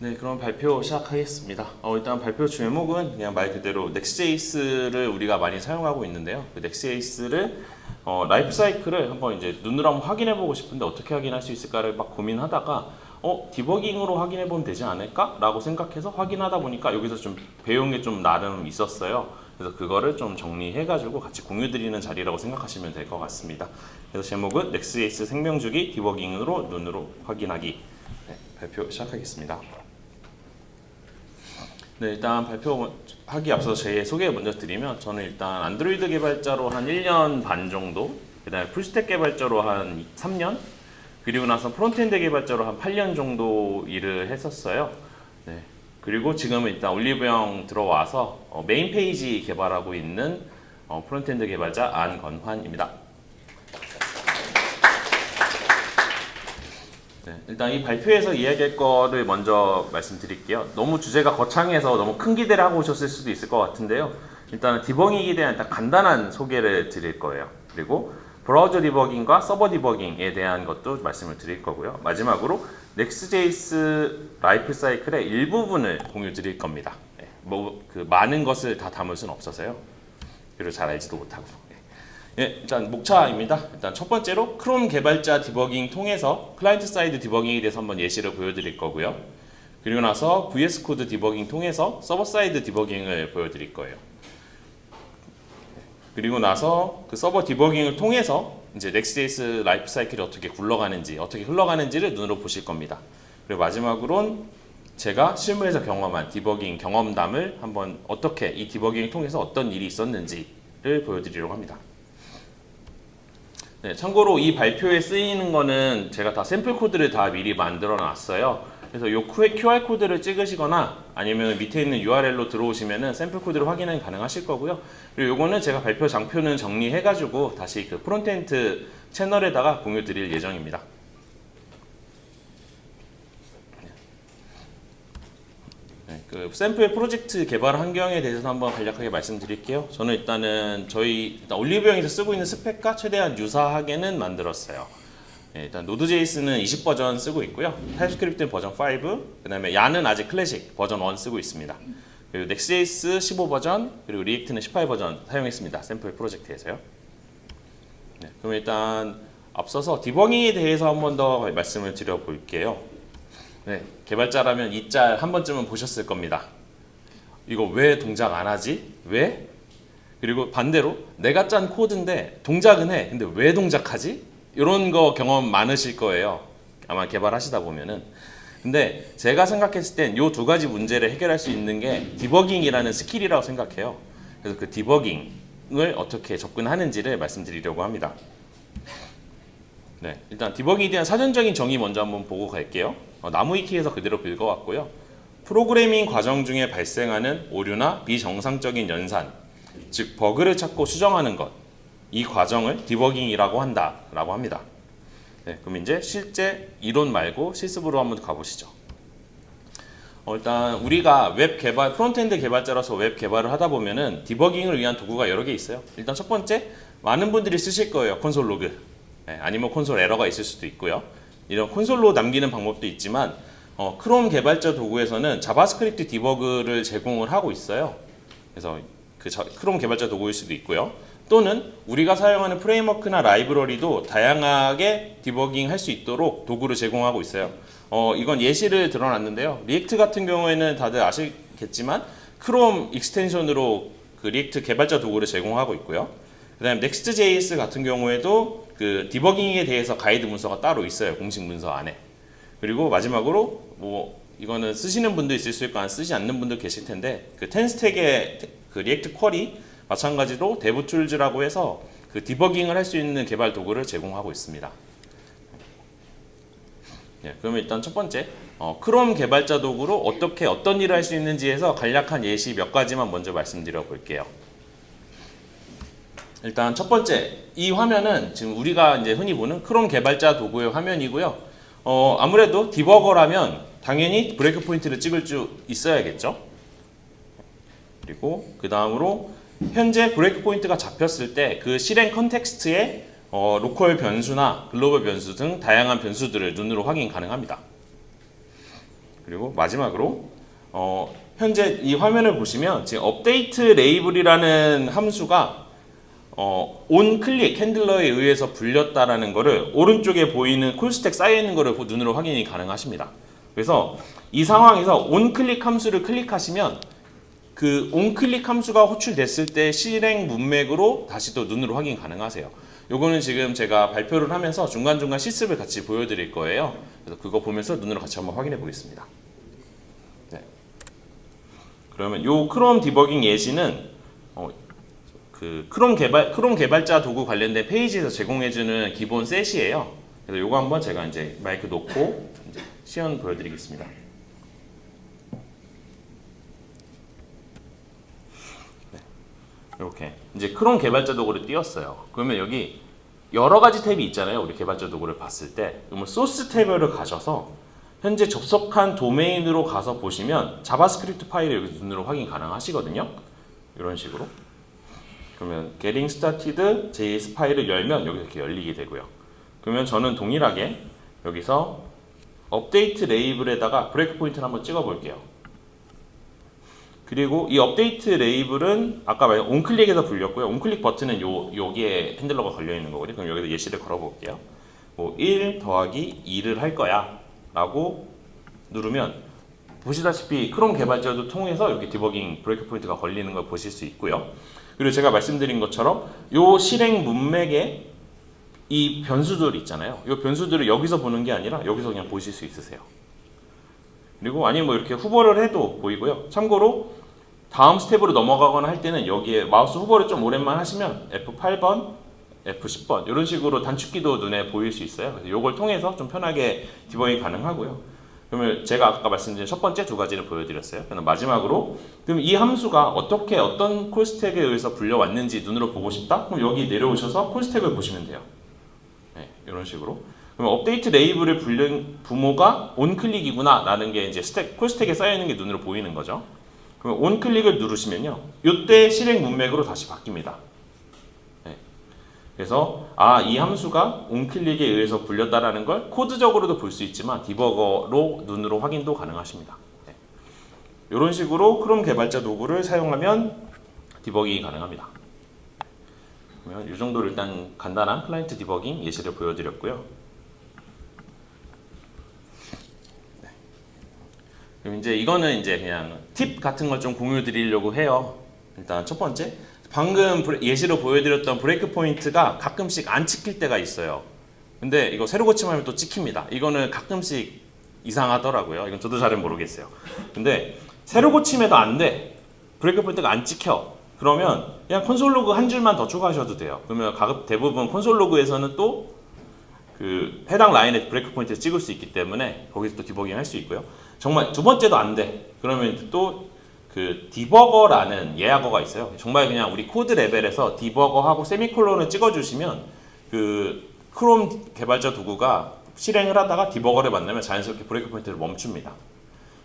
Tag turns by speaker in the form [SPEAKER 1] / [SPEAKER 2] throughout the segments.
[SPEAKER 1] 네, 그럼 발표 시작하겠습니다. 일단 발표 제목은 그냥 말 그대로 Next.js를 우리가 많이 사용하고 있는데요. 그 Next.js를 라이프 사이클을 한번 이제 눈으로 한번 확인해 보고 싶은데 어떻게 확인할 수 있을까를 막 고민하다가 디버깅으로 확인해 보면 되지 않을까? 라고 생각해서 확인하다 보니까 여기서 좀 배운 게 좀 나름 있었어요. 그래서 그거를 좀 정리해 가지고 같이 공유 드리는 자리라고 생각하시면 될 것 같습니다. 그래서 제목은 Next.js 생명주기 디버깅으로 눈으로 확인하기. 네, 발표 시작하겠습니다. 네, 일단 발표하기 앞서 제 소개 먼저 드리면 저는 일단 안드로이드 개발자로 한 1년 반 정도, 그다음에 풀스택 개발자로 한 3년, 그리고 나서 프론트엔드 개발자로 한 8년 정도 일을 했었어요. 네, 그리고 지금은 일단 올리브영 들어와서 메인 페이지 개발하고 있는 프론트엔드 개발자 안건환입니다. 네, 일단 이 발표에서 이야기할 거를 먼저 말씀드릴게요. 너무 주제가 거창해서 너무 큰 기대를 하고 오셨을 수도 있을 것 같은데요. 일단은 디버깅에 대한 일단 간단한 소개를 드릴 거예요. 그리고 브라우저 디버깅과 서버 디버깅에 대한 것도 말씀을 드릴 거고요. 마지막으로 Next.js 라이프 사이클의 일부분을 공유 드릴 겁니다. 네, 많은 것을 다 담을 수는 없어서요. 그리고 잘 알지도 못하고. 예, 일단 목차입니다. 일단 첫 번째로 크롬 개발자 디버깅 통해서 클라이언트 사이드 디버깅에 대해서 한번 예시를 보여드릴 거고요. 그리고 나서 VS 코드 디버깅 통해서 서버 사이드 디버깅을 보여드릴 거예요. 그리고 나서 그 서버 디버깅을 통해서 이제 Next.js 라이프 사이클이 어떻게 굴러가는지, 어떻게 흘러가는지를 눈으로 보실 겁니다. 그리고 마지막으론 제가 실무에서 경험한 디버깅 경험담을 한번 어떻게 이 디버깅을 통해서 어떤 일이 있었는지를 보여드리려고 합니다. 네, 참고로 이 발표에 쓰이는 거는 제가 다 샘플 코드를 다 미리 만들어 놨어요. 그래서 이 QR 코드를 찍으시거나 아니면 밑에 있는 URL로 들어오시면은 샘플 코드를 확인이 가능하실 거고요. 그리고 요거는 제가 발표 장표는 정리해 가지고 다시 그 프론트엔드 채널에다가 공유 드릴 예정입니다. 네, 그 샘플 프로젝트 개발 환경에 대해서 한번 간략하게 말씀드릴게요. 저는 일단 올리브영에서 쓰고 있는 스펙과 최대한 유사하게는 만들었어요. 네, 일단 노드.js는 20 버전 쓰고 있고요. 타입스크립트는 버전 5, 그다음에 야는 아직 클래식 버전 1 쓰고 있습니다. 그리고 Next.js 15 버전, 그리고 리액트는 18 버전 사용했습니다. 샘플 프로젝트에서요. 네, 그럼 일단 앞서서 디버깅에 대해서 한번 더 말씀을 드려볼게요. 네, 개발자라면 이 짤 한 번쯤은 보셨을 겁니다. 이거 왜 동작 안 하지? 왜? 그리고 반대로 내가 짠 코드인데 동작은 해. 근데 왜 동작하지? 이런 거 경험 많으실 거예요. 아마 개발하시다 보면은. 근데 제가 생각했을 땐 이 두 가지 문제를 해결할 수 있는 게 디버깅이라는 스킬이라고 생각해요. 그래서 그 디버깅을 어떻게 접근하는지를 말씀드리려고 합니다. 네, 일단 디버깅에 대한 사전적인 정의 먼저 한번 보고 갈게요. 나무위키에서 그대로 읽어왔고요. 프로그래밍 과정 중에 발생하는 오류나 비정상적인 연산, 즉 버그를 찾고 수정하는 것, 이 과정을 디버깅이라고 한다라고 합니다. 네, 그럼 이제 실제 이론 말고 실습으로 한번 가보시죠. 일단 우리가 웹 개발, 프론트엔드 개발자로서 웹 개발을 하다 보면은 디버깅을 위한 도구가 여러 개 있어요. 일단 첫 번째, 많은 분들이 쓰실 거예요. 콘솔 로그. 네, 아니면 콘솔 에러가 있을 수도 있고요. 이런 콘솔로 남기는 방법도 있지만 크롬 개발자 도구에서는 자바스크립트 디버그를 제공을 하고 있어요. 그래서 크롬 개발자 도구일 수도 있고요. 또는 우리가 사용하는 프레임워크나 라이브러리도 다양하게 디버깅 할 수 있도록 도구를 제공하고 있어요. 이건 예시를 들어놨는데요. 리액트 같은 경우에는 다들 아시겠지만 크롬 익스텐션으로 그 리액트 개발자 도구를 제공하고 있고요. 그 다음에 Next.js 같은 경우에도 그 디버깅에 대해서 가이드 문서가 따로 있어요. 공식 문서 안에. 그리고 마지막으로 이거는 쓰시는 분도 있을 수 있고 쓰지 않는 분도 계실 텐데 그 텐스택의 그 리액트 쿼리 마찬가지로 데브툴즈라고 해서 그 디버깅을 할 수 있는 개발 도구를 제공하고 있습니다. 네, 그러면 일단 첫 번째 크롬 개발자 도구로 어떻게 어떤 일을 할 수 있는지에서 간략한 예시 몇 가지만 먼저 말씀드려 볼게요. 일단 첫 번째, 이 화면은 지금 우리가 이제 흔히 보는 크롬 개발자 도구의 화면이고요. 아무래도 디버거라면 당연히 브레이크 포인트를 찍을 수 있어야겠죠. 그리고 그 다음으로 현재 브레이크 포인트가 잡혔을 때 그 실행 컨텍스트에 로컬 변수나 글로벌 변수 등 다양한 변수들을 눈으로 확인 가능합니다. 그리고 마지막으로 현재 이 화면을 보시면 지금 업데이트 레이블이라는 함수가 온 클릭 핸들러에 의해서 불렸다라는 거를 오른쪽에 보이는 콜스택 쌓여 있는 거를 눈으로 확인이 가능하십니다. 그래서 이 상황에서 온 클릭 함수를 클릭하시면 그 온 클릭 함수가 호출됐을 때 실행 문맥으로 다시 또 눈으로 확인 가능하세요. 요거는 지금 제가 발표를 하면서 중간중간 실습을 같이 보여드릴 거예요. 그래서 그거 보면서 눈으로 같이 한번 확인해 보겠습니다. 네. 그러면 요 크롬 디버깅 예시는 그 크롬 개발자 도구 관련된 페이지에서 제공해주는 기본 셋이에요. 그래서 요거 한번 제가 이제 마이크 놓고 이제 시연 보여드리겠습니다. 이렇게 이제 크롬 개발자 도구를 띄웠어요. 그러면 여기 여러 가지 탭이 있잖아요. 우리 개발자 도구를 봤을 때 그러면 소스 탭을 가셔서 현재 접속한 도메인으로 가서 보시면 자바스크립트 파일을 여기 눈으로 확인 가능하시거든요. 이런 식으로. 그러면 getting started JS 파일을 열면 여기 이렇게 열리게 되고요. 그러면 저는 동일하게 여기서 업데이트 레이블에다가 브레이크 포인트를 한번 찍어 볼게요. 그리고 이 업데이트 레이블은 아까 말한 온클릭에서 불렸고요. 온클릭 버튼은 여기에 핸들러가 걸려 있는 거거든요. 그럼 여기다 예시를 걸어 볼게요. 뭐 1 더하기 2를 할 거야 라고 누르면 보시다시피 크롬 개발자도 통해서 여기 디버깅 브레이크 포인트가 걸리는 걸 보실 수 있고요. 그리고 제가 말씀드린 것처럼 요 실행 문맥에 이 변수들 있잖아요. 이 변수들을 여기서 보는 게 아니라 여기서 그냥 보실 수 있으세요. 그리고 아니면 뭐 이렇게 후보를 해도 보이고요. 참고로 다음 스텝으로 넘어가거나 할 때는 여기에 마우스 후보를 좀 오랜만 하시면 F8번, F10번 이런 식으로 단축키도 눈에 보일 수 있어요. 그래서 이걸 통해서 좀 편하게 디버깅이 가능하고요. 그러면 제가 아까 말씀드린 첫 번째 두 가지를 보여드렸어요. 그럼 마지막으로 그럼 이 함수가 어떤 콜스택에 의해서 불려왔는지 눈으로 보고 싶다? 그럼 여기 내려오셔서 콜스택을 보시면 돼요. 네, 이런 식으로. 그럼 업데이트 레이블을 불린 부모가 온클릭이구나 라는 게 이제 콜스택에 쌓여 있는 게 눈으로 보이는 거죠. 그럼 온클릭을 누르시면요, 이때 실행 문맥으로 다시 바뀝니다. 네. 그래서 이 함수가 온클릭에 의해서 불렸다라는 걸 코드적으로도 볼 수 있지만 디버거로 눈으로 확인도 가능하십니다. 네. 이런 식으로 크롬 개발자 도구를 사용하면 디버깅이 가능합니다. 그러면 이 정도로 일단 간단한 클라이언트 디버깅 예시를 보여드렸고요. 그럼 이제 이거는 이제 그냥 팁 같은 걸 좀 공유 드리려고 해요. 일단 첫 번째, 방금 예시로 보여드렸던 브레이크 포인트가 가끔씩 안 찍힐 때가 있어요. 근데 이거 새로 고침하면 또 찍힙니다. 이거는 가끔씩 이상하더라고요. 이건 저도 잘은 모르겠어요. 근데 새로 고침해도 안 돼. 브레이크 포인트가 안 찍혀. 그러면 그냥 콘솔 로그 한 줄만 더 추가하셔도 돼요. 그러면 대부분 콘솔 로그에서는 또 그 해당 라인에 브레이크 포인트를 찍을 수 있기 때문에 거기서 또 디버깅 할 수 있고요. 정말 두 번째도 안 돼. 그러면 또 그 디버거라는 예약어가 있어요. 정말 그냥 우리 코드 레벨에서 디버거하고 세미콜론을 찍어주시면 그 크롬 개발자 도구가 실행을 하다가 디버거를 만나면 자연스럽게 브레이크 포인트를 멈춥니다.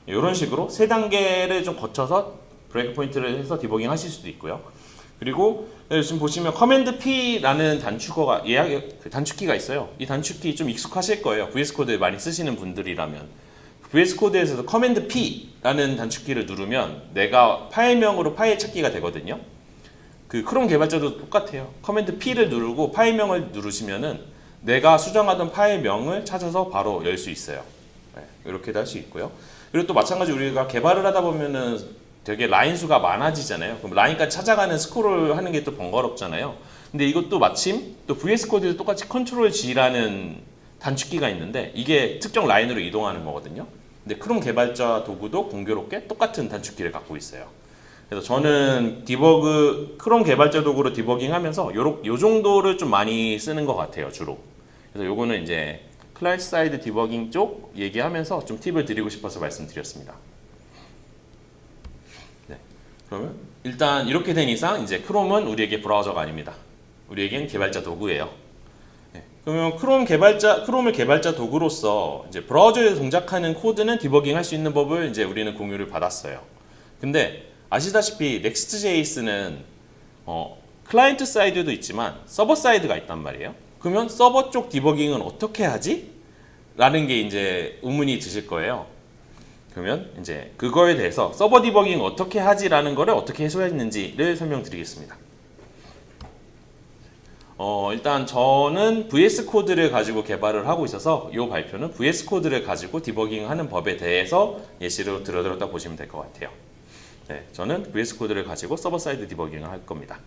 [SPEAKER 1] 이런 식으로 세 단계를 좀 거쳐서 브레이크 포인트를 해서 디버깅 하실 수도 있고요. 그리고 지금 보시면 커맨드 P라는 단축키가 있어요. 이 단축키 좀 익숙하실 거예요. VS 코드 많이 쓰시는 분들이라면. VS 코드에서도 커맨드 P라는 단축키를 누르면 내가 파일명으로 파일 찾기가 되거든요. 그 크롬 개발자도 똑같아요. 커맨드 P를 누르고 파일명을 누르시면은 내가 수정하던 파일명을 찾아서 바로 열 수 있어요. 네, 이렇게도 할 수 있고요. 그리고 또 마찬가지 우리가 개발을 하다 보면은 되게 라인 수가 많아지잖아요. 그럼 라인까지 찾아가는 스크롤 하는 게 또 번거롭잖아요. 근데 이것도 마침 또 VS 코드에도 똑같이 컨트롤 G라는 단축키가 있는데 이게 특정 라인으로 이동하는 거거든요. 근데 크롬 개발자 도구도 공교롭게 똑같은 단축키를 갖고 있어요. 그래서 저는 크롬 개발자 도구로 디버깅 하면서 요 정도를 좀 많이 쓰는 것 같아요, 주로. 그래서 요거는 이제 클라이언트 사이드 디버깅 쪽 얘기하면서 좀 팁을 드리고 싶어서 말씀드렸습니다. 네. 그러면 일단 이렇게 된 이상 이제 크롬은 우리에게 브라우저가 아닙니다. 우리에겐 개발자 도구예요. 네. 그러면 크롬을 개발자 도구로서 이제 브라우저에서 동작하는 코드는 디버깅 할 수 있는 법을 이제 우리는 공유를 받았어요. 근데 아시다시피 Next.js는 클라이언트 사이드도 있지만 서버 사이드가 있단 말이에요. 그러면 서버 쪽 디버깅은 어떻게 하지? 라는 게 이제 의문이 드실 거예요. 그러면 이제 그거에 대해서 서버 디버깅 어떻게 하지라는 거를 어떻게 해소했는지를 설명드리겠습니다. 일단 저는 VS 코드를 가지고 개발을 하고 있어서 이 발표는 VS 코드를 가지고 디버깅하는 법에 대해서 예시로 들어들었다 보시면 될 것 같아요. 네, 저는 VS 코드를 가지고 서버 사이드 디버깅을 할 겁니다.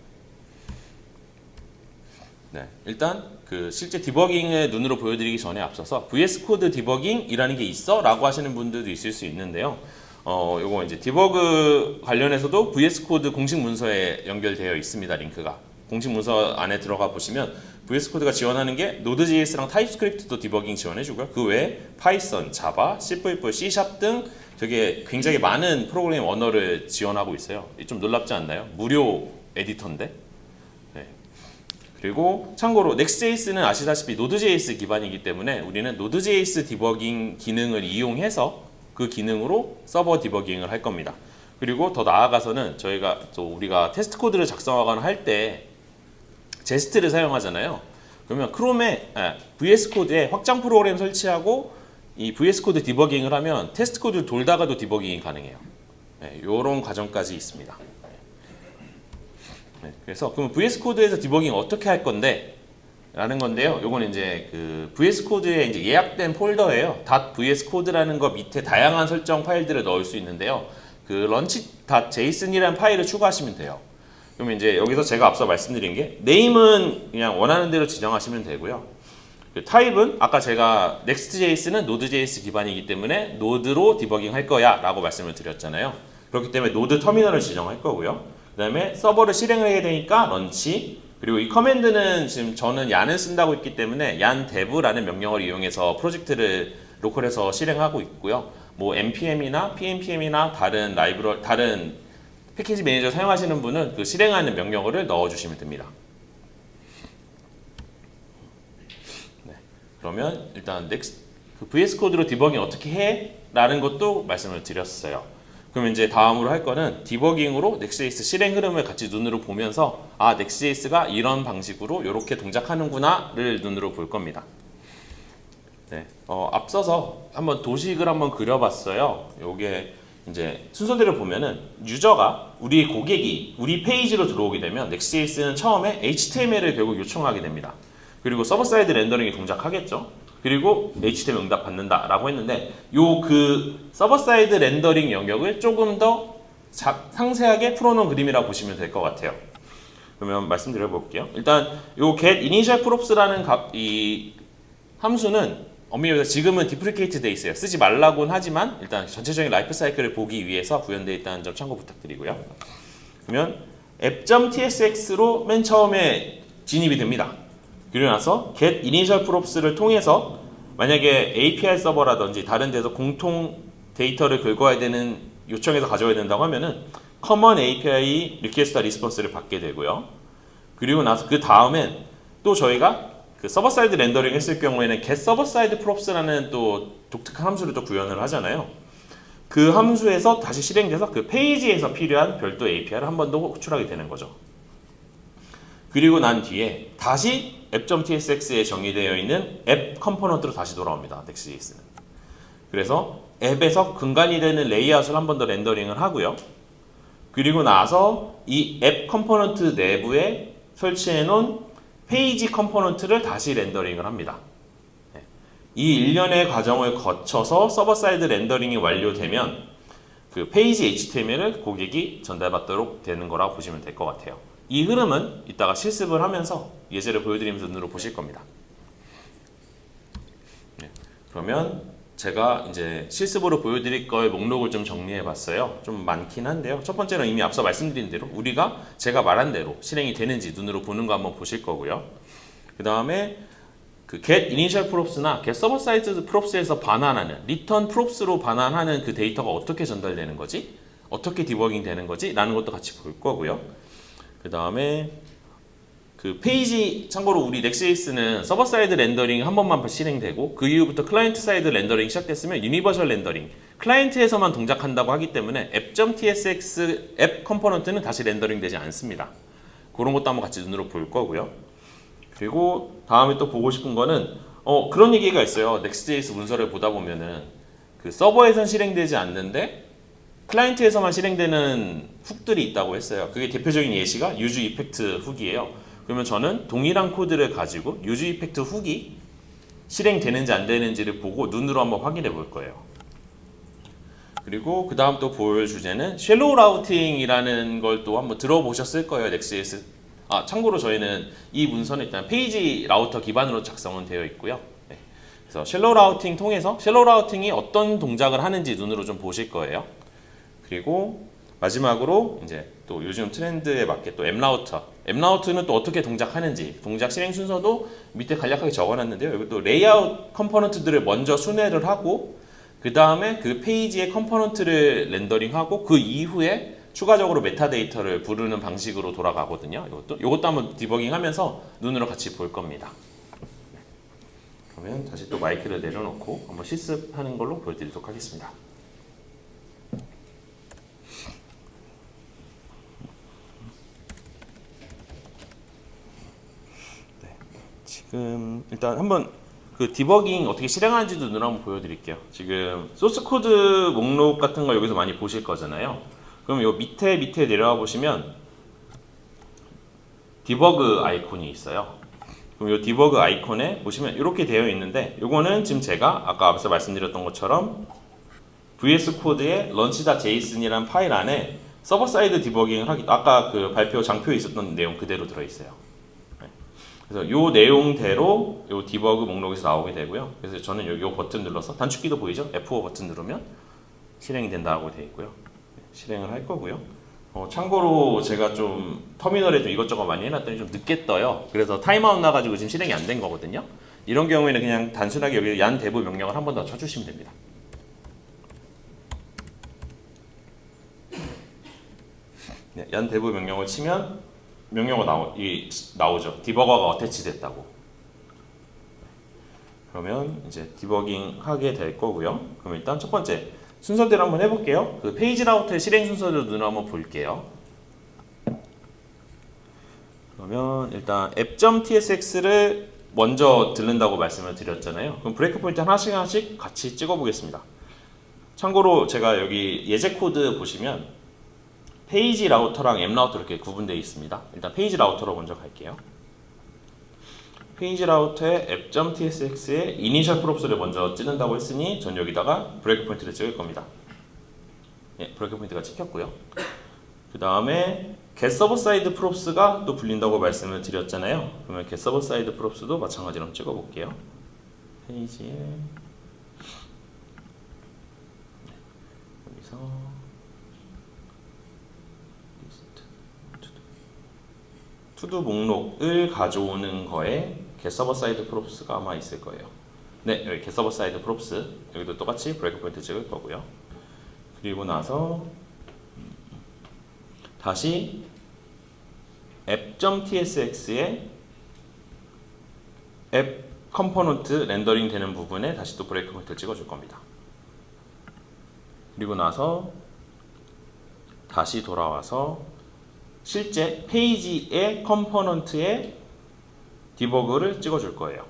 [SPEAKER 1] 네, 일단 그 실제 디버깅을 눈으로 보여드리기 전에 앞서서 VS 코드 디버깅이라는 게 있어? 라고 하시는 분들도 있을 수 있는데요. 요거 이제 디버그 관련해서도 VS 코드 공식 문서에 연결되어 있습니다. 링크가. 공식 문서 안에 들어가 보시면 VS 코드가 지원하는 게 Node.js랑 타입스크립트도 디버깅 지원해주고요. 그 외에 파이썬, 자바, C++, C# 등 되게 굉장히 많은 프로그래밍 언어를 지원하고 있어요. 좀 놀랍지 않나요? 무료 에디터인데. 네. 그리고 참고로 Next.js는 아시다시피 Node.js 기반이기 때문에 우리는 Node.js 디버깅 기능을 이용해서 그 기능으로 서버 디버깅을 할 겁니다. 그리고 더 나아가서는 저희가 우리가 테스트 코드를 작성하거나 할 때 제스트를 사용하잖아요. 그러면 크롬에 VS 코드에 확장 프로그램 설치하고 이 VS 코드 디버깅을 하면 테스트 코드를 돌다가도 디버깅이 가능해요. 네, 이런 과정까지 있습니다. 네, 그래서 그럼 VS 코드에서 디버깅 어떻게 할 건데? 라는 건데요. 요건 이제 그 VS 코드에 이제 예약된 폴더예요. .vs 코드라는 거 밑에 다양한 설정 파일들을 넣을 수 있는데요. 그 launch.json이라는 파일을 추가하시면 돼요. 그러면 이제 여기서 제가 앞서 말씀드린 게 네임은 그냥 원하는 대로 지정하시면 되고요. 그 타입은 아까 제가 Next.js는 Node.js 기반이기 때문에 노드로 디버깅 할 거야 라고 말씀을 드렸잖아요. 그렇기 때문에 노드 터미널을 지정할 거고요. 그 다음에 서버를 실행해야 되니까 런치, 그리고 이 커맨드는 지금 저는 yan을 쓴다고 했기 때문에 yan dev라는 명령어를 이용해서 프로젝트를 로컬에서 실행하고 있고요. 뭐 npm이나 pnpm이나 다른 패키지 매니저 사용하시는 분은 그 실행하는 명령어를 넣어주시면 됩니다. 네, 그러면 일단 그 VS 코드로 디버깅 어떻게 해? 라는 것도 말씀을 드렸어요. 그럼 이제 다음으로 할 거는 디버깅으로 Next.js 실행 흐름을 같이 눈으로 보면서 Next.js가 이런 방식으로 이렇게 동작하는구나를 눈으로 볼 겁니다. 네, 앞서서 한번 도식을 한번 그려봤어요. 요게 이제 순서대로 보면은 유저가 우리 고객이 우리 페이지로 들어오게 되면 Next.js는 처음에 HTML을 결국 요청하게 됩니다. 그리고 서버 사이드 렌더링이 동작하겠죠. 그리고 HTML 응답 받는다라고 했는데 요 그 서버 사이드 렌더링 영역을 조금 더 상세하게 풀어놓은 그림이라고 보시면 될 것 같아요. 그러면 말씀드려 볼게요. 일단 요 get initial props라는 이 함수는 엄밀히 지금은 디프리케이트 돼 있어요. 쓰지 말라고는 하지만 일단 전체적인 라이프 사이클을 보기 위해서 구현되어 있다는 점 참고 부탁드리고요. 그러면 app.tsx로 맨 처음에 진입이 됩니다. 그리고 나서 get initial props를 통해서 만약에 API 서버라든지 다른 데서 공통 데이터를 긁어야 되는 요청해서 가져와야 된다고 하면은 common API request response를 받게 되고요. 그리고 나서 그 다음엔 또 저희가 그 서버 사이드 렌더링 했을 경우에는 get server side props라는 또 독특한 함수를 또 구현을 하잖아요. 그 함수에서 다시 실행돼서 그 페이지에서 필요한 별도 API를 한 번 더 호출하게 되는 거죠. 그리고 난 뒤에 다시 app.tsx에 정의되어 있는 앱 컴포넌트로 다시 돌아옵니다. Next.js는. 그래서 앱에서 근간이 되는 레이아웃을 한 번 더 렌더링을 하고요. 그리고 나서 이 앱 컴포넌트 내부에 설치해 놓은 페이지 컴포넌트를 다시 렌더링을 합니다. 이 일련의 과정을 거쳐서 서버 사이드 렌더링이 완료되면 그 페이지 HTML을 고객이 전달받도록 되는 거라고 보시면 될 것 같아요. 이 흐름은 이따가 실습을 하면서 예제를 보여드리면서 눈으로 보실 겁니다. 그러면 제가 이제 실습으로 보여드릴 거의 목록을 좀 정리해 봤어요. 좀 많긴 한데요. 첫 번째는 이미 앞서 말씀드린 대로 제가 말한 대로 실행이 되는지 눈으로 보는 거 한번 보실 거고요. 그 다음에 그 get initial props나 get server side props에서 반환하는 return props로 반환하는 그 데이터가 어떻게 전달되는 거지? 어떻게 디버깅 되는 거지? 라는 것도 같이 볼 거고요. 그 다음에 그 페이지, 참고로 우리 Next.js는 서버 사이드 렌더링 한 번만 실행되고 그 이후부터 클라이언트 사이드 렌더링 시작됐으면 유니버셜 렌더링, 클라이언트에서만 동작한다고 하기 때문에 app.tsx 앱 컴포넌트는 다시 렌더링 되지 않습니다. 그런 것도 한번 같이 눈으로 볼 거고요. 그리고 다음에 또 보고 싶은 거는 그런 얘기가 있어요. Next.js 문서를 보다 보면은 그 서버에선 실행되지 않는데 클라이언트에서만 실행되는 훅들이 있다고 했어요. 그게 대표적인 예시가 유즈 이펙트 훅이에요. 그러면 저는 동일한 코드를 가지고 유즈 이펙트 훅이 실행되는지 안 되는지를 보고 눈으로 한번 확인해 볼 거예요. 그리고 그 다음 또 볼 주제는 쉘로우 라우팅이라는 걸 또 한번 들어보셨을 거예요. Next.js. 참고로 저희는 이 문서는 일단 페이지 라우터 기반으로 작성은 되어 있고요. 네. 그래서 쉘로우 라우팅 통해서 쉘로우 라우팅이 어떤 동작을 하는지 눈으로 좀 보실 거예요. 그리고 마지막으로 이제 또 요즘 트렌드에 맞게 또 앱라우터는 또 어떻게 동작하는지 동작 실행 순서도 밑에 간략하게 적어놨는데요. 여기 또 레이아웃 컴포넌트들을 먼저 순회를 하고 그 다음에 그 페이지의 컴포넌트를 렌더링하고 그 이후에 추가적으로 메타데이터를 부르는 방식으로 돌아가거든요. 이것도 한번 디버깅하면서 눈으로 같이 볼 겁니다. 그러면 다시 또 마이크를 내려놓고 한번 실습하는 걸로 보여드리도록 하겠습니다. 지금 일단 한번 그 디버깅 어떻게 실행하는지도 눈으로 한번 보여드릴게요. 지금 소스 코드 목록 같은 거 여기서 많이 보실 거잖아요. 그럼 요 밑에 내려와 보시면 디버그 아이콘이 있어요. 그럼 요 디버그 아이콘에 보시면 이렇게 되어 있는데 요거는 지금 제가 아까 앞서 말씀드렸던 것처럼 VS 코드의 launch.json이라는 파일 안에 서버 사이드 디버깅을 하기 아까 그 발표 장표에 있었던 내용 그대로 들어 있어요. 그래서 이 내용대로 이 디버그 목록에서 나오게 되고요. 그래서 저는 여기 이 버튼 눌러서 단축키도 보이죠? F5 버튼 누르면 실행이 된다고 되어 있고요. 실행을 할 거고요. 참고로 제가 좀 터미널에 좀 이것저것 많이 해놨더니 좀 늦게 떠요. 그래서 타임아웃 나가지고 지금 실행이 안 된 거거든요. 이런 경우에는 그냥 단순하게 여기 얀 대부 명령을 한 번 더 쳐주시면 됩니다. 네, 얀 대부 명령을 치면 명령어 나오죠. 디버거가 어태치 됐다고. 그러면 이제 디버깅 하게 될 거고요. 그럼 일단 첫 번째 순서대로 한번 해볼게요. 그 페이지 라우터의 실행 순서대로 눈을 한번 볼게요. 그러면 일단 app.tsx를 먼저 들른다고 말씀을 드렸잖아요. 그럼 브레이크 포인트 하나씩 같이 찍어보겠습니다. 참고로 제가 여기 예제 코드 보시면 페이지 라우터랑 앱 라우터 이렇게 구분되어 있습니다. 일단 페이지 라우터로 먼저 갈게요. 페이지 라우터의 app.tsx의 이니셜 프롭스를 먼저 찍는다고 했으니 전 여기다가 브레이크 포인트를 찍을 겁니다. 네, 브레이크 포인트가 찍혔고요. 그 다음에 get server side props가 또 불린다고 말씀을 드렸잖아요. 그러면 get server side props도 마찬가지로 한번 찍어볼게요. 페이지에 여기서 투두 목록을 가져오는 거에 get server side props가 아마 있을 거예요. 네, 여기 get server side props 여기도 똑같이 브레이크 포인트 찍을 거고요. 그리고 나서 다시 app.tsx의 앱 컴포넌트 렌더링 되는 부분에 다시 또 브레이크 포인트를 찍어줄 겁니다. 그리고 나서 다시 돌아와서 실제 페이지의 컴포넌트의 디버그를 찍어줄 거예요.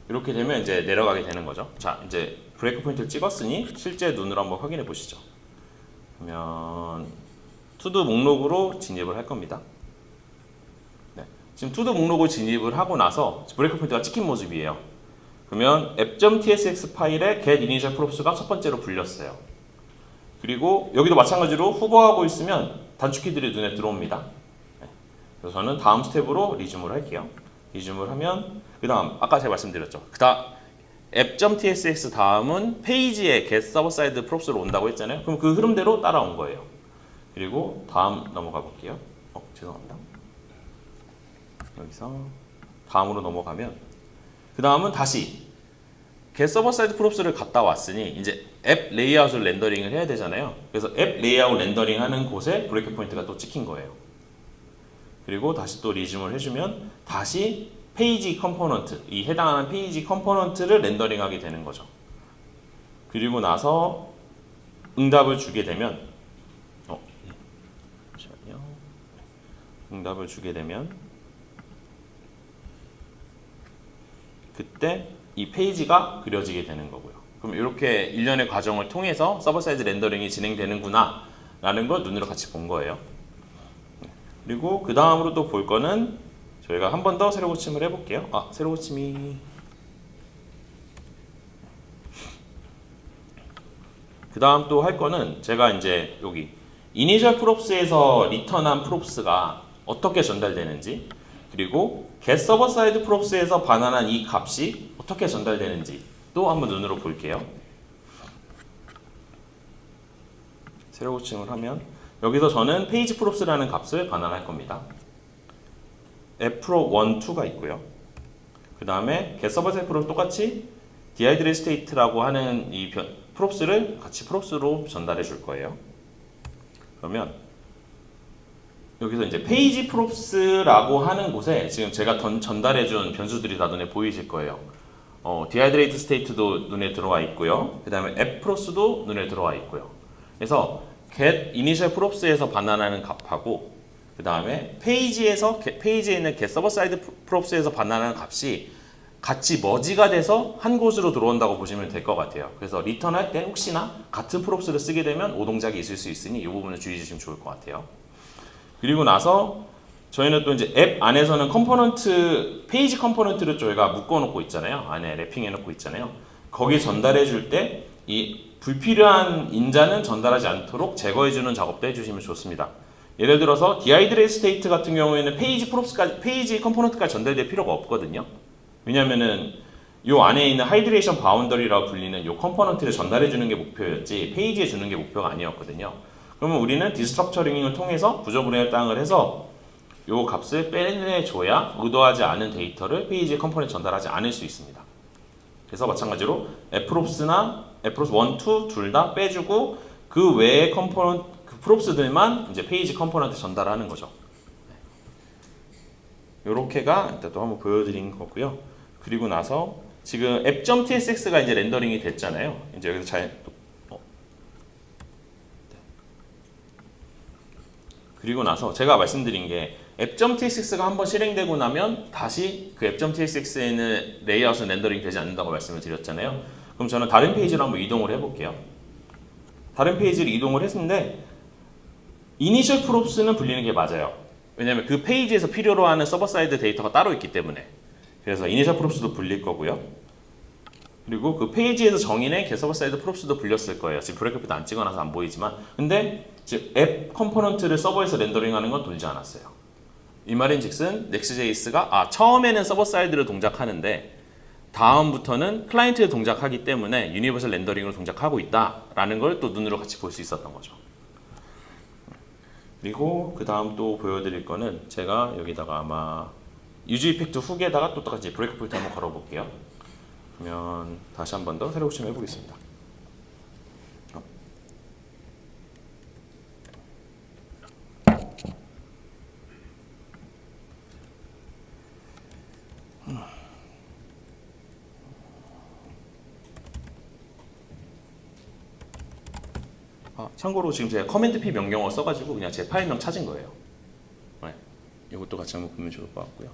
[SPEAKER 1] 이렇게 되면 이제 내려가게 되는 거죠. 자, 이제 브레이크 포인트를 찍었으니 실제 눈으로 한번 확인해 보시죠. 그러면 투두 목록으로 진입을 할 겁니다. 네, 지금 투두 목록을 진입을 하고 나서 브레이크 포인트가 찍힌 모습이에요. 그러면 app.tsx 파일에 get initial props가 첫 번째로 불렸어요. 그리고 여기도 마찬가지로 후보하고 있으면 단축키들이 눈에 들어옵니다. 네, 그래서 저는 다음 스텝으로 리즘을 할게요. 리즘을 하면 그 다음 아까 제가 말씀드렸죠. 그 다음 app.tsx 다음은 페이지에 get server side props로 온다고 했잖아요. 그럼 그 흐름대로 따라온 거예요. 그리고 다음 넘어가 볼게요. 죄송합니다. 여기서 다음으로 넘어가면 그 다음은 다시 get server side props를 갔다 왔으니 이제 앱 레이아웃을 렌더링을 해야 되잖아요. 그래서 앱 레이아웃 렌더링 하는 곳에 브레이크 포인트가 또 찍힌 거예요. 그리고 다시 또 리즘을 해주면 다시 페이지 컴포넌트, 이 해당하는 페이지 컴포넌트를 렌더링 하게 되는 거죠. 그리고 나서 응답을 주게 되면 잠시만요. 응답을 주게 되면 그때 이 페이지가 그려지게 되는 거고요. 그럼 이렇게 일련의 과정을 통해서 서버 사이드 렌더링이 진행되는구나 라는 걸 눈으로 같이 본 거예요. 그리고 그 다음으로 또 볼 거는 저희가 한 번 더 세로 고침을 해볼게요. 세로 고침이 그 다음 또 할 거는 제가 이제 여기 이니셜 프롭스에서 리턴한 프롭스가 어떻게 전달되는지, 그리고 get 서버 사이드 프롭스에서 반환한 이 값이 어떻게 전달되는지 또 한번 눈으로 볼게요. 세로 고침을 하면 여기서 저는 페이지 프롭스라는 값을 반환할 겁니다. fprop 1, 2가 있고요. 그 다음에 get 서버 사이드 프롭스 똑같이 dehydrate state라고 하는 이 프롭스를 같이 프롭스로 전달해 줄 거예요. 그러면 여기서 이제 페이지 프롭스라고 하는 곳에 지금 제가 전달해 준 변수들이 다 눈에 보이실 거예요. dehydrate state도 눈에 들어와 있고요. 그 다음에 app 프롭스도 눈에 들어와 있고요. 그래서 get initial props에서 반환하는 값하고 그 다음에 페이지에 있는 get server side props에서 반환하는 값이 같이 머지가 돼서 한 곳으로 들어온다고 보시면 될 것 같아요. 그래서 리턴할 때 혹시나 같은 프롭스를 쓰게 되면 오동작이 있을 수 있으니 이 부분을 주의해 주시면 좋을 것 같아요. 그리고 나서 저희는 또 이제 앱 안에서는 페이지 컴포넌트를 저희가 묶어놓고 있잖아요. 안에 랩핑해놓고 있잖아요. 거기 전달해 줄 때 이 불필요한 인자는 전달하지 않도록 제거해주는 작업도 해주시면 좋습니다. 예를 들어서 dehydrate state 같은 경우에는 페이지 컴포넌트까지 전달될 필요가 없거든요. 왜냐면은 요 안에 있는 하이드레이션 바운더리라고 불리는 요 컴포넌트를 전달해 주는 게 목표였지 페이지에 주는 게 목표가 아니었거든요. 그러면 우리는 디스트럭처링을 통해서 구조분해를 땅을 해서 요 값을 빼내줘야 의도하지 않은 데이터를 페이지에 컴포넌트 전달하지 않을 수 있습니다. 그래서 마찬가지로 frops나 fprops 1, 2 둘 다 빼주고 그 외의 컴포넌트 프롭스들만 이제 페이지 컴포넌트 전달하는 거죠. 요렇게가 일단 또 한번 보여드린 거고요. 그리고 나서 지금 app.tsx가 이제 렌더링이 됐잖아요. 이제 여기서 그리고 나서 제가 말씀드린 게 app.tsx가 한번 실행되고 나면 다시 그 app.tsx에는 레이아웃은 렌더링 되지 않는다고 말씀을 드렸잖아요. 그럼 저는 다른 페이지로 한번 이동을 해볼게요. 다른 페이지를 이동을 했는데 이니셜 프롭스는 불리는 게 맞아요. 왜냐하면 그 페이지에서 필요로 하는 서버 사이드 데이터가 따로 있기 때문에. 그래서 이니셜 프롭스도 불릴 거고요. 그리고 그 페이지에서 정의된 get 서버 사이드 프롭스도 불렸을 거예요. 지금 브레이크포인트 안 찍어놔서 안 보이지만, 근데 지금 앱 컴포넌트를 서버에서 렌더링하는 건 돌지 않았어요. 이 말인즉슨 Next.js가 처음에는 서버 사이드를 동작하는데 다음부터는 클라이언트에 동작하기 때문에 유니버설 렌더링으로 동작하고 있다라는 걸 또 눈으로 같이 볼 수 있었던 거죠. 그리고 그 다음 또 보여드릴 거는 제가 여기다가 아마 유즈 이펙트 훅에다가 또 똑같이 브레이크 포인트 한번 걸어볼게요. 그러면 다시 한 번 더 새로 고침 해보겠습니다. 참고로 지금 제가 커맨드 P 명령어 써가지고 그냥 제 파일명 찾은 거예요. 네, 이것도 같이 한번 보면 좋을 것 같고요.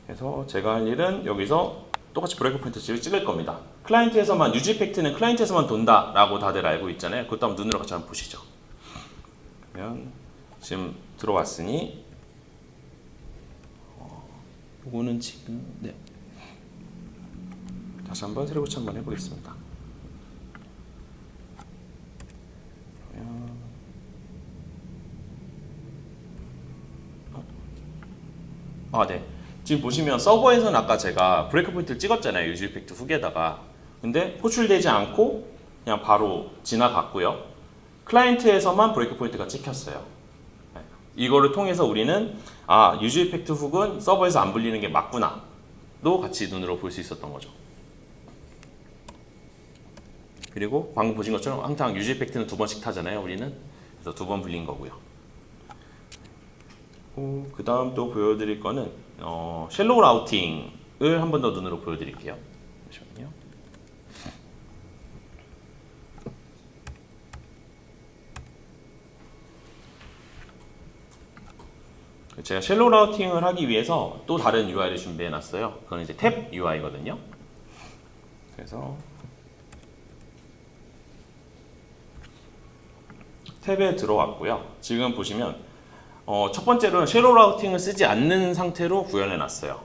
[SPEAKER 1] 그래서 제가 할 일은 여기서 똑같이 브레이크 포인트 찍을 겁니다. 클라이언트에서만 유즈 이펙트는 클라이언트에서만 돈다라고 다들 알고 있잖아요. 그것도 한번 눈으로 같이 한번 보시죠. 그러면 지금 들어왔으니 요거는 지금 다시 한번 새로 고치 한번 해보겠습니다. 네. 지금 보시면 서버에서는 아까 제가 브레이크 포인트를 찍었잖아요. 유즈 이펙트 훅에다가. 근데 호출되지 않고 그냥 바로 지나갔고요. 클라이언트에서만 브레이크 포인트가 찍혔어요. 이거를 통해서 우리는 유즈 이펙트 훅은 서버에서 안 불리는 게 맞구나 도 같이 눈으로 볼 수 있었던 거죠. 그리고 방금 보신 것처럼 항상 유즈 이펙트는 2번씩 타잖아요. 우리는. 그래서 2번 불린 거고요. 그 다음 또 보여드릴 거는 쉘로우 라우팅을 한 번 더 눈으로 보여드릴게요. 잠시만요. 제가 쉘로우 라우팅을 하기 위해서 또 다른 UI를 준비해 놨어요. 그건 이제 탭 UI거든요. 그래서 탭에 들어왔고요. 지금 보시면 첫 번째로는 섀도우 라우팅을 쓰지 않는 상태로 구현해 놨어요.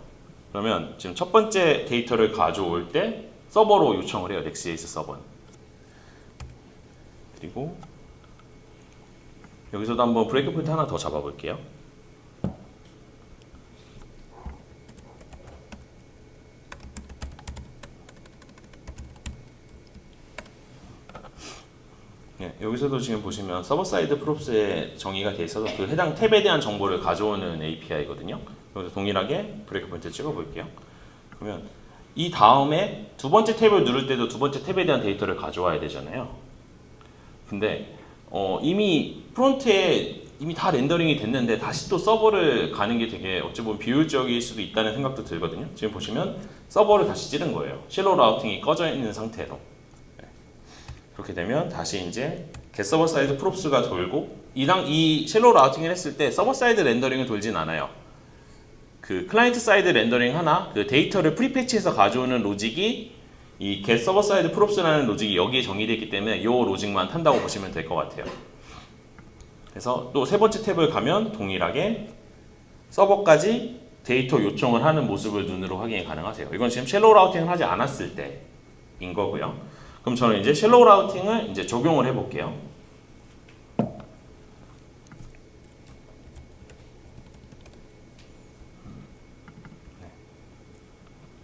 [SPEAKER 1] 그러면 지금 첫 번째 데이터를 가져올 때 서버로 요청을 해요. 넥스에이스 서버는. 그리고 여기서도 한번 브레이크 포인트 하나 더 잡아볼게요. 네, 여기서도 지금 보시면 서버 사이드 프롭스에 정의가 돼 있어서 그 해당 탭에 대한 정보를 가져오는 API거든요. 여기서 동일하게 브레이크 포인트 찍어볼게요. 그러면 이 다음에 두 번째 탭을 누를 때도 두 번째 탭에 대한 데이터를 가져와야 되잖아요. 근데 이미 프론트에 이미 다 렌더링이 됐는데 다시 또 서버를 가는 게 되게 어찌 보면 비효율적일 수도 있다는 생각도 들거든요. 지금 보시면 서버를 다시 찌른 거예요. 섀도우 라우팅이 꺼져 있는 상태로. 그렇게 되면 다시 이제 get 서버 사이드 프롭스가 돌고 이 섀도우 라우팅을 했을 때 서버 사이드 렌더링을 돌진 않아요. 그 클라이언트 사이드 렌더링 하나, 그 데이터를 프리패치해서 가져오는 로직이 이 get 서버 사이드 프롭스라는 로직이 여기에 정의되어 있기 때문에 이 로직만 탄다고 보시면 될 것 같아요. 그래서 또 세 번째 탭을 가면 동일하게 서버까지 데이터 요청을 하는 모습을 눈으로 확인이 가능하세요. 이건 지금 섀도우 라우팅을 하지 않았을 때인 거고요. 그럼 저는 이제 섀도우 라우팅을 이제 적용을 해볼게요.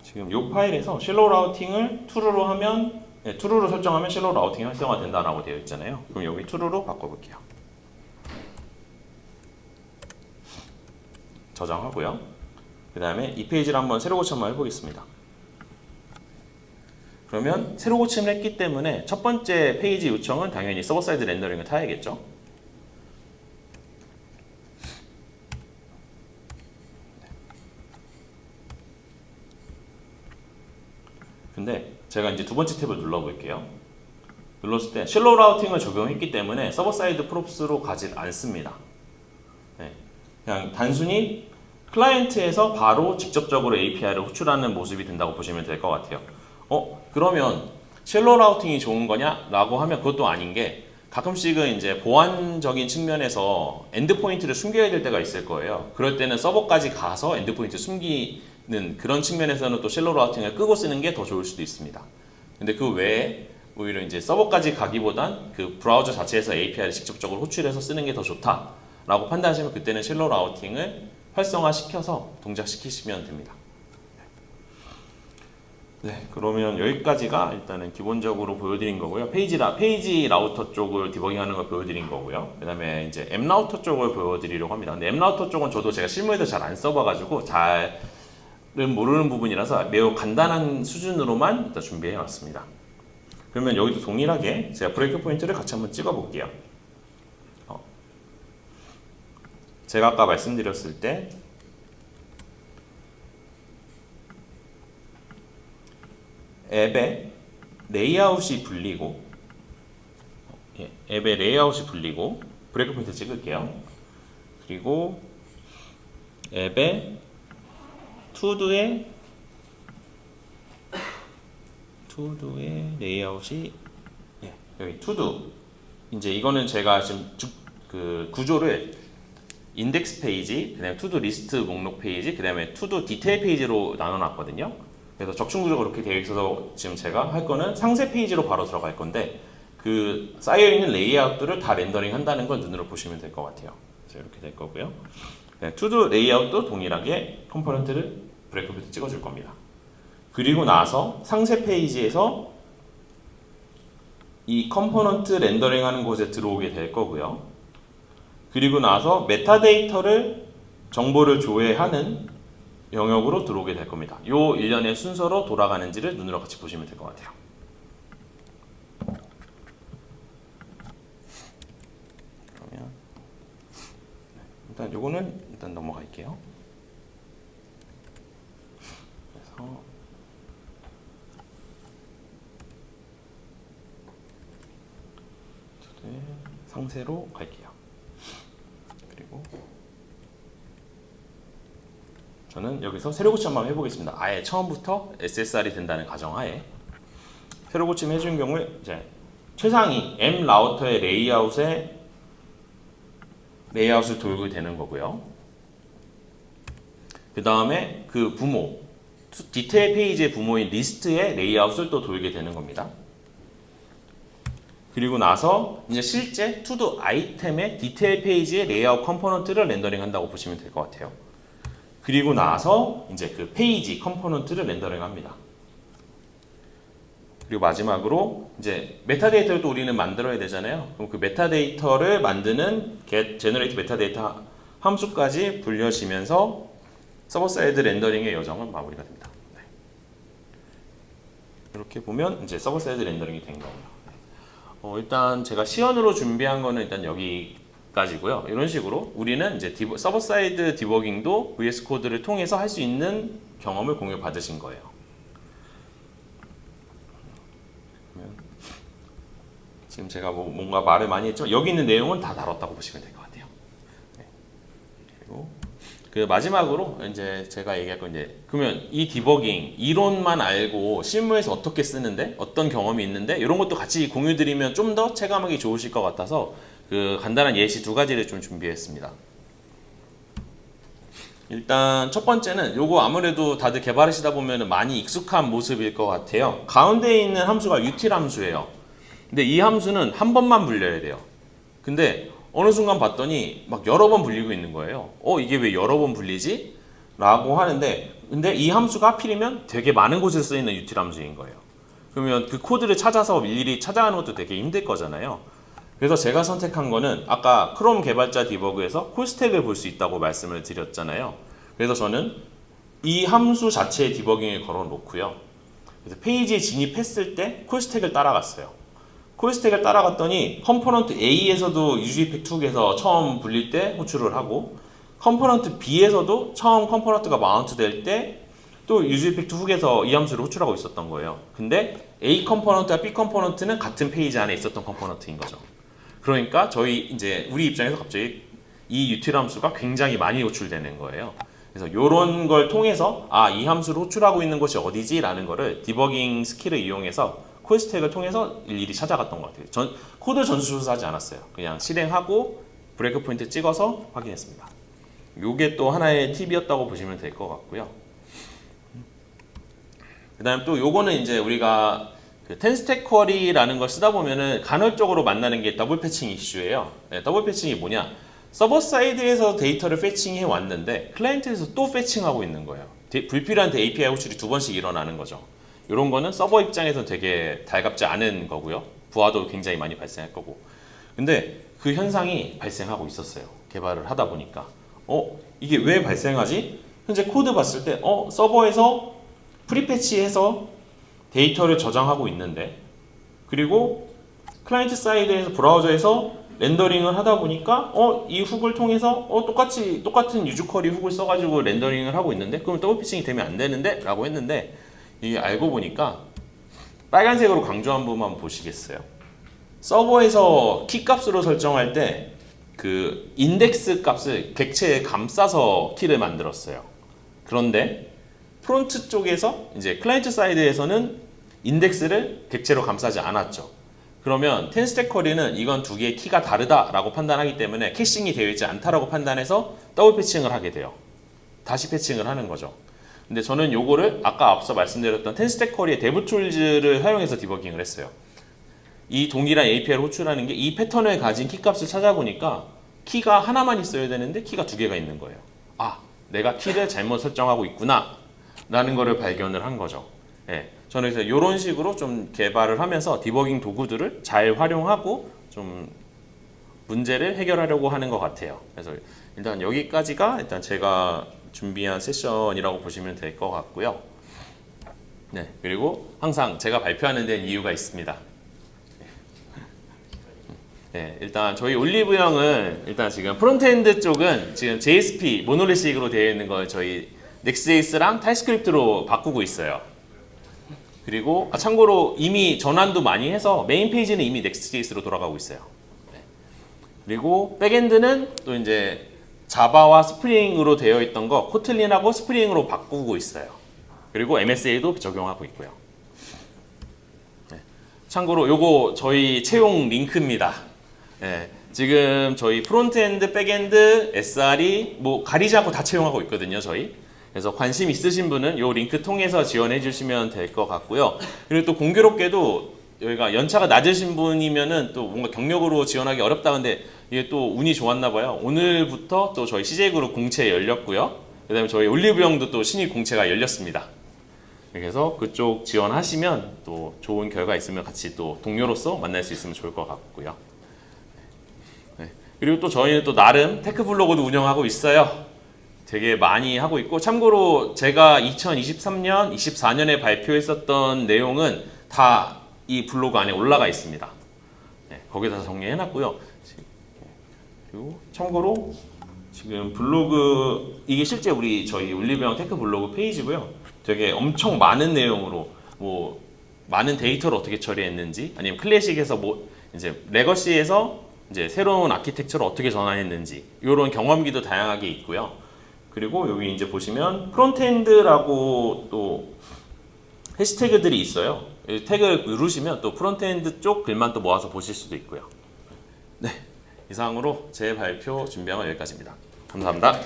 [SPEAKER 1] 지금 이 파일에서 섀도우 라우팅을 true로 하면 true로 설정하면 섀도우 라우팅이 활성화된다라고 되어 있잖아요. 그럼 여기 true로 바꿔볼게요. 저장하고요. 그 다음에 이 페이지를 한번 새로 고침 한번 해보겠습니다. 그러면 새로 고침을 했기 때문에 첫 번째 페이지 요청은 당연히 서버 사이드 렌더링을 타야겠죠. 근데 제가 이제 두 번째 탭을 눌러볼게요. 눌렀을 때 섀도우 라우팅을 적용했기 때문에 서버 사이드 프롭스로 가지 않습니다. 네. 그냥 단순히 클라이언트에서 바로 직접적으로 API를 호출하는 모습이 된다고 보시면 될 것 같아요. 그러면 섀도우 라우팅이 좋은 거냐? 라고 하면 그것도 아닌 게 가끔씩은 이제 보안적인 측면에서 엔드포인트를 숨겨야 될 때가 있을 거예요. 그럴 때는 서버까지 가서 엔드포인트 숨기는 그런 측면에서는 또 섀도우 라우팅을 끄고 쓰는 게 더 좋을 수도 있습니다. 근데 그 외에 오히려 이제 서버까지 가기보단 그 브라우저 자체에서 API를 직접적으로 호출해서 쓰는 게 더 좋다라고 판단하시면 그때는 섀도우 라우팅을 활성화시켜서 동작시키시면 됩니다. 네, 그러면 여기까지가 일단은 기본적으로 보여드린 거고요. 페이지 라우터 쪽을 디버깅하는 걸 보여드린 거고요. 그 다음에 이제 앱 라우터 쪽을 보여드리려고 합니다. 근데 앱 라우터 쪽은 저도 제가 실무에서 잘 안 써봐가지고 잘은 모르는 부분이라서 매우 간단한 수준으로만 일단 준비해 왔습니다. 그러면 여기도 동일하게 제가 브레이크 포인트를 같이 한번 찍어 볼게요. 제가 아까 말씀드렸을 때 앱의 레이아웃이 불리고 앱의 레이아웃이 불리고 브레이크 포인트 찍을게요. 그리고 앱의 투두의 레이아웃이 여기 투두 이제 이거는 제가 지금 그 구조를 인덱스 페이지, 그다음에 투두 리스트 목록 페이지, 그다음에 투두 디테일 페이지로 나눠놨거든요. 그래서 적층 구조가 그렇게 되어 있어서 지금 제가 할 거는 상세 페이지로 바로 들어갈 건데 그 쌓여 있는 레이아웃들을 다 렌더링 한다는 걸 눈으로 보시면 될 것 같아요. 그래서 이렇게 될 거고요. 네, 투두 레이아웃도 동일하게 컴포넌트를 브레이크 포인트 찍어줄 겁니다. 그리고 나서 상세 페이지에서 이 컴포넌트 렌더링 하는 곳에 들어오게 될 거고요. 그리고 나서 메타데이터를 정보를 조회하는 영역으로 들어오게 될 겁니다. 이 일련의 순서로 돌아가는지를 눈으로 같이 보시면 될 것 같아요. 그러면 일단 요거는 일단 넘어갈게요. 그래서 상세로 갈게요. 그리고 저는 여기서 세로 고침 한번 해보겠습니다. 아예 처음부터 SSR이 된다는 가정하에 세로 고침 해준 경우에 이제 최상위 M 라우터의 레이아웃에 레이아웃을 돌게 되는 거고요. 그 다음에 그 부모, 디테일 페이지의 부모인 리스트의 레이아웃을 또 돌게 되는 겁니다. 그리고 나서 이제 실제 투두 아이템의 디테일 페이지의 레이아웃 컴포넌트를 렌더링 한다고 보시면 될 것 같아요. 그리고 나서 이제 그 페이지 컴포넌트를 렌더링 합니다. 그리고 마지막으로 이제 메타데이터를 또 우리는 만들어야 되잖아요. 그럼 그 메타데이터를 만드는 get generate metadata 함수까지 불려지면서 서버 사이드 렌더링의 여정은 마무리가 됩니다. 네. 이렇게 보면 이제 서버 사이드 렌더링이 된 겁니다. 일단 제가 시연으로 준비한 거는 일단 여기까지고요. 이런 식으로 우리는 이제 서버 사이드 디버깅도 VS 코드를 통해서 할 수 있는 경험을 공유 받으신 거예요. 지금 제가 뭔가 말을 많이 했지만 여기 있는 내용은 다 다뤘다고 보시면 될 것 같아요. 네. 그리고 그 마지막으로 이제 제가 얘기할 건 이제 그러면 이 디버깅 이론만 알고 실무에서 어떻게 쓰는데 어떤 경험이 있는데 이런 것도 같이 공유 드리면 좀 더 체감하기 좋으실 것 같아서 그 간단한 예시 두 가지를 좀 준비했습니다. 일단 첫 번째는 요거 아무래도 다들 개발하시다 보면 많이 익숙한 모습일 것 같아요. 가운데 있는 함수가 util 함수예요. 근데 이 함수는 한 번만 불려야 돼요. 근데 어느 순간 봤더니 막 여러 번 불리고 있는 거예요. 이게 왜 여러 번 불리지? 라고 하는데 근데 이 함수가 하필이면 되게 많은 곳에 쓰이는 util 함수인 거예요. 그러면 그 코드를 찾아서 일일이 찾아가는 것도 되게 힘들 거잖아요. 그래서 제가 선택한 거는 아까 크롬 개발자 디버그에서 콜스택을 볼 수 있다고 말씀을 드렸잖아요. 그래서 저는 이 함수 자체의 디버깅을 걸어 놓고요. 그래서 페이지에 진입했을 때 콜스택을 따라갔어요. 콜스택을 따라갔더니 컴포넌트 A에서도 유즈이펙2에서 처음 불릴 때 호출을 하고 컴포넌트 B에서도 처음 컴포넌트가 마운트 될 때 또 유즈이펙트 훅에서 이 함수를 호출하고 있었던 거예요. 근데 A 컴포넌트와 B 컴포넌트는 같은 페이지 안에 있었던 컴포넌트인 거죠. 그러니까 우리 입장에서 갑자기 이 util 함수가 굉장히 많이 호출되는 거예요. 그래서 이런 걸 통해서 이 함수를 호출하고 있는 곳이 어디지? 라는 거를 디버깅 스킬을 이용해서 콜스택을 통해서 일일이 찾아갔던 것 같아요. 코드 전수 조사하지 않았어요. 그냥 실행하고 브레이크 포인트 찍어서 확인했습니다. 이게 또 하나의 팁이었다고 보시면 될 것 같고요. 그 다음 또 요거는 이제 우리가 그 텐스택 쿼리라는 걸 쓰다 보면은 간헐적으로 만나는 게 더블 패칭 이슈예요. 네, 더블 패칭이 뭐냐? 서버 사이드에서 데이터를 패칭해 왔는데 클라이언트에서 또 패칭하고 있는 거예요. 불필요한 API 호출이 두 번씩 일어나는 거죠. 이런 거는 서버 입장에서는 되게 달갑지 않은 거고요. 부하도 굉장히 많이 발생할 거고. 근데 그 현상이 발생하고 있었어요. 개발을 하다 보니까. 이게 왜 발생하지? 현재 코드 봤을 때 서버에서 프리패치해서 데이터를 저장하고 있는데 그리고 클라이언트 사이드에서 브라우저에서 렌더링을 하다 보니까 이 훅을 통해서 똑같은 유즈 쿼리 훅을 써가지고 렌더링을 하고 있는데 그럼 더블 패칭이 되면 안 되는데? 라고 했는데 이게 알고 보니까 빨간색으로 강조한 부분만 보시겠어요? 서버에서 키 값으로 설정할 때 그 인덱스 값을 객체에 감싸서 키를 만들었어요. 그런데 프론트 쪽에서 이제 클라이언트 사이드에서는 인덱스를 객체로 감싸지 않았죠. 그러면 텐스택 쿼리는 이건 두 개의 키가 다르다라고 판단하기 때문에 캐싱이 되어 있지 않다라고 판단해서 더블 패칭을 하게 돼요. 다시 패칭을 하는 거죠. 근데 저는 요거를 아까 앞서 말씀드렸던 텐스택 쿼리의 데브 툴즈를 사용해서 디버깅을 했어요. 이 동일한 API를 호출하는 게 이 패턴을 가진 키 값을 찾아보니까 키가 하나만 있어야 되는데 키가 두 개가 있는 거예요. 내가 키를 잘못 설정하고 있구나 라는 거를 발견을 한 거죠. 저는 그래서 이런 식으로 좀 개발을 하면서 디버깅 도구들을 잘 활용하고 좀 문제를 해결하려고 하는 것 같아요. 그래서 일단 여기까지가 일단 제가 준비한 세션이라고 보시면 될 것 같고요. 그리고 항상 제가 발표하는 데는 이유가 있습니다. 일단 저희 올리브영은 일단 지금 프론트엔드 쪽은 지금 JSP 모노리식으로 되어 있는 걸 저희 Next.js랑 타입스크립트로 바꾸고 있어요. 그리고 참고로 이미 전환도 많이 해서 메인 페이지는 이미 Next.js로 돌아가고 있어요. 그리고 백엔드는 또 이제 자바와 스프링으로 되어 있던 거 코틀린하고 스프링으로 바꾸고 있어요. 그리고 MSA도 적용하고 있고요. 참고로 요거 저희 채용 링크입니다. 지금 저희 프론트엔드, 백엔드, SRE 뭐 가리지 않고 다 채용하고 있거든요, 저희. 그래서 관심 있으신 분은 이 링크 통해서 지원해 주시면 될 것 같고요. 그리고 또 공교롭게도 여기가 연차가 낮으신 분이면은 또 뭔가 경력으로 지원하기 어렵다 근데 이게 또 운이 좋았나 봐요. 오늘부터 또 저희 CJ그룹 공채 열렸고요. 그다음에 저희 올리브영도 또 신입 공채가 열렸습니다. 그래서 그쪽 지원하시면 또 좋은 결과 있으면 같이 또 동료로서 만날 수 있으면 좋을 것 같고요. 네. 그리고 또 저희는 또 나름 테크 블로그도 운영하고 있어요. 되게 많이 하고 있고 참고로 제가 2023년, 24년에 발표했었던 내용은 다 이 블로그 안에 올라가 있습니다. 네, 거기다 정리해놨고요. 그리고 참고로 지금 블로그 이게 실제 우리 저희 올리브영 테크 블로그 페이지고요. 되게 엄청 많은 내용으로 뭐 많은 데이터를 어떻게 처리했는지 아니면 클래식에서 뭐 이제 레거시에서 이제 새로운 아키텍처를 어떻게 전환했는지 이런 경험기도 다양하게 있고요. 그리고 여기 이제 보시면 프론트엔드라고 또 해시태그들이 있어요. 태그를 누르시면 또 프론트엔드 쪽 글만 또 모아서 보실 수도 있고요. 네, 이상으로 제 발표 준비한 건 여기까지입니다. 감사합니다.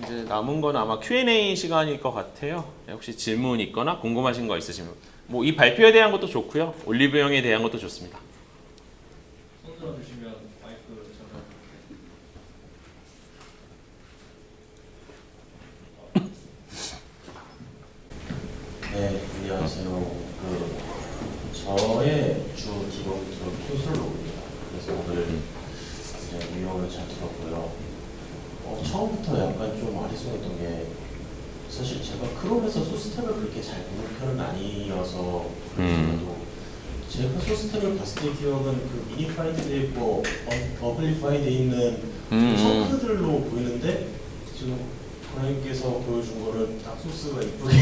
[SPEAKER 1] 이제 남은 건 아마 Q&A 시간일 것 같아요. 혹시 질문 있거나 궁금하신 거 있으시면 뭐 이 발표에 대한 것도 좋고요. 올리브영에 대한 것도 좋습니다.
[SPEAKER 2] 손 들어주시면 마이크 전화.
[SPEAKER 3] 네, 안녕하세요. 저의 주 기본 큐슬로그입니다. 그래서 오늘 이제 내용을 잘 들었고요. 처음부터 약간 좀 아리송했던 게 사실 제가 크롬에서 소스템을 그렇게 잘 보는 편은 아니어서 그래도 제가 소스템을 봤을 때 기억은 그 미니파이드에 있고 어플리파이드에 있는 셔크들로 보이는데 지금 고객님께서 보여준 거는 딱 소스가 이쁘게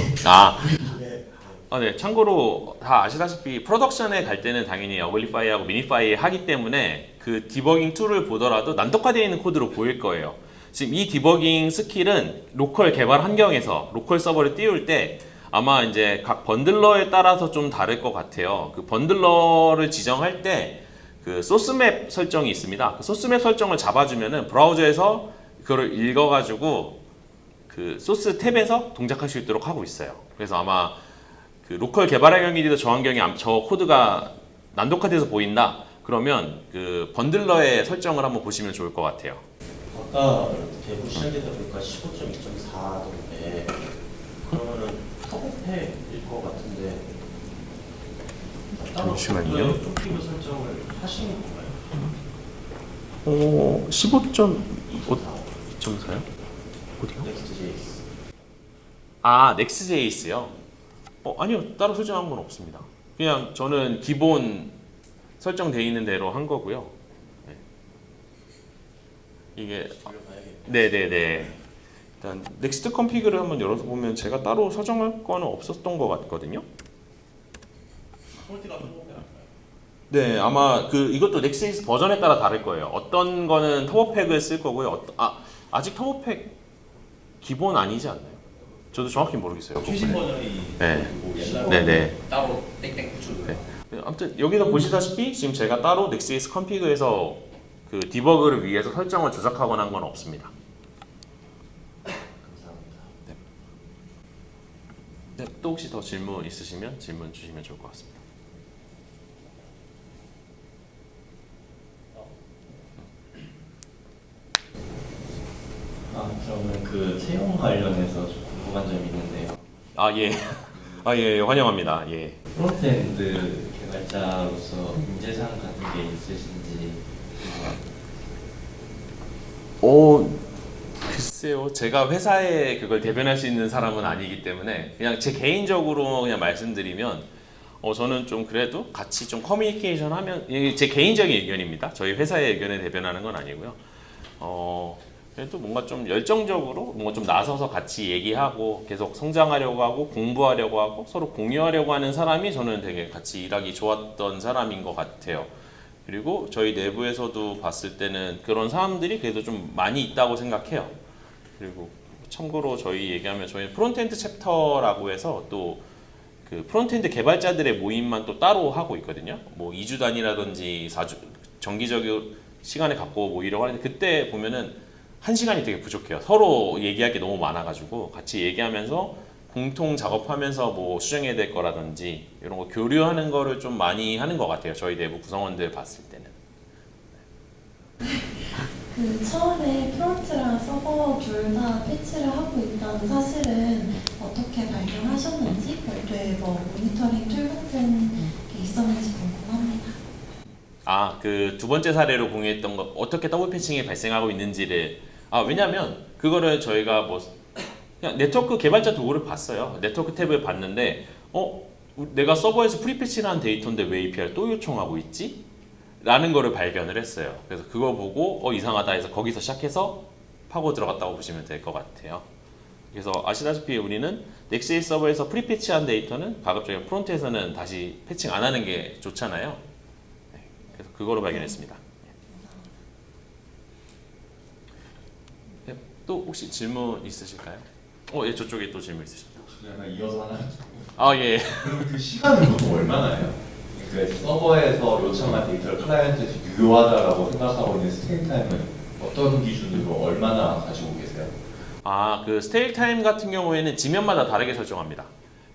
[SPEAKER 1] 네. 참고로 다 아시다시피 프로덕션에 갈 때는 당연히 어글리파이하고 미니파이 하기 때문에 그 디버깅 툴을 보더라도 난독화되어 있는 코드로 보일 거예요. 지금 이 디버깅 스킬은 로컬 개발 환경에서 로컬 서버를 띄울 때 아마 이제 각 번들러에 따라서 좀 다를 것 같아요. 그 번들러를 지정할 때 그 소스맵 설정이 있습니다. 그 소스맵 설정을 잡아주면은 브라우저에서 그걸 읽어가지고 그 소스 탭에서 동작할 수 있도록 하고 있어요. 그래서 아마 그 로컬 개발 환경이라도 저 환경이 저 코드가 난독화돼서 보인다. 그러면 그 번들러의 설정을 한번 보시면 좋을 것 같아요.
[SPEAKER 3] 아까 대부 시작되다 보니까 15.2.4던데 그러면은 터보팩일 것 같은데
[SPEAKER 1] 잠시만요.
[SPEAKER 3] 좀 설정을 하시는 건가요?
[SPEAKER 1] 15.2.4요? 어디요?
[SPEAKER 3] Next.js.
[SPEAKER 1] 아, Next.js요? 아니요. 따로 설정한 건 없습니다. 그냥 저는 기본 설정되어 있는 대로 한 거고요. 네. 이게 네네네. 일단 넥스트 컴피그를 한번 열어서 보면 제가 따로 설정할 거는 없었던 것 같거든요. 네, 아마 이것도 넥스트 버전에 따라 다를 거예요. 어떤 거는 터보팩을 쓸 거고요. 아직 터보팩 기본 아니지 않나요? 저도 정확히 모르겠어요.
[SPEAKER 2] 최신 버전이
[SPEAKER 1] 네.
[SPEAKER 2] 옛날에
[SPEAKER 1] 네네.
[SPEAKER 2] 따로 땡땡 붙여줘요.
[SPEAKER 1] 네. 아무튼 여기서 보시다시피 지금 제가 따로 넥스트 컴피그에서 그 디버그를 위해서 설정을 조작하거나 한 건 없습니다.
[SPEAKER 3] 감사합니다.
[SPEAKER 1] 네, 또 혹시 더 질문 있으시면 질문 주시면 좋을 것 같습니다.
[SPEAKER 4] 저는 그 채용 관련해서 좀 궁금한 점이 있는데요.
[SPEAKER 1] 예. 예, 환영합니다. 예.
[SPEAKER 4] 프론트엔드 개발자로서 인재상 같은 게 있으신지
[SPEAKER 1] 글쎄요. 제가 회사에 그걸 대변할 수 있는 사람은 아니기 때문에 그냥 제 개인적으로 그냥 말씀드리면 저는 좀 그래도 같이 좀 커뮤니케이션 하면 제 개인적인 의견입니다. 저희 회사의 의견을 대변하는 건 아니고요. 그래도 뭔가 좀 열정적으로 뭔가 좀 나서서 같이 얘기하고 계속 성장하려고 하고 공부하려고 하고 서로 공유하려고 하는 사람이 저는 되게 같이 일하기 좋았던 사람인 것 같아요. 그리고 저희 내부에서도 봤을 때는 그런 사람들이 그래도 좀 많이 있다고 생각해요. 그리고 참고로 저희 얘기하면 저희 프론트엔드 챕터라고 해서 또 그 프론트엔드 개발자들의 모임만 또 따로 하고 있거든요. 뭐 2주 단위라든지 4주 정기적인 시간을 갖고 모이려고 하는데 그때 보면은 1시간이 되게 부족해요. 서로 얘기할 게 너무 많아가지고 같이 얘기하면서 공통 작업하면서 뭐 수정해야 될 거라든지 이런 거 교류하는 거를 좀 많이 하는 것 같아요. 저희 내부 구성원들 봤을 때는.
[SPEAKER 5] 그 처음에 프론트랑 서버 둘 다 패치를 하고 있다는 사실은 어떻게 발견하셨는지 별도의 뭐 모니터링 툴 같은 게 있었는지 궁금합니다.
[SPEAKER 1] 아, 그 두 번째 사례로 공유했던 거 어떻게 더블 패칭이 발생하고 있는지를 왜냐면 그거를 저희가 뭐 그냥 네트워크 개발자 도구를 봤어요. 네트워크 탭을 봤는데 내가 서버에서 프리패치를 한 데이터인데 왜 API를 또 요청하고 있지? 라는 거를 발견을 했어요. 그래서 그거 보고 이상하다 해서 거기서 시작해서 파고 들어갔다고 보시면 될 것 같아요. 그래서 아시다시피 우리는 넥스에이스 서버에서 프리패치한 데이터는 가급적이면 프론트에서는 다시 패칭 안 하는 게 좋잖아요. 네, 그래서 그거로 발견했습니다. 네, 또 혹시 질문 있으실까요? 예, 저쪽에 또 질문 있으십니다.
[SPEAKER 4] 약간 이어서 하나.
[SPEAKER 1] 예.
[SPEAKER 4] 그럼 그 시간은 보통 얼마나 해요? 그 서버에서 요청한 데이터를 클라이언트에서 유효하다라고 생각하고 있는 스테이 타임은 어떤 기준으로 얼마나 가지고 계세요?
[SPEAKER 1] 그 스테일 타임 같은 경우에는 지면마다 다르게 설정합니다.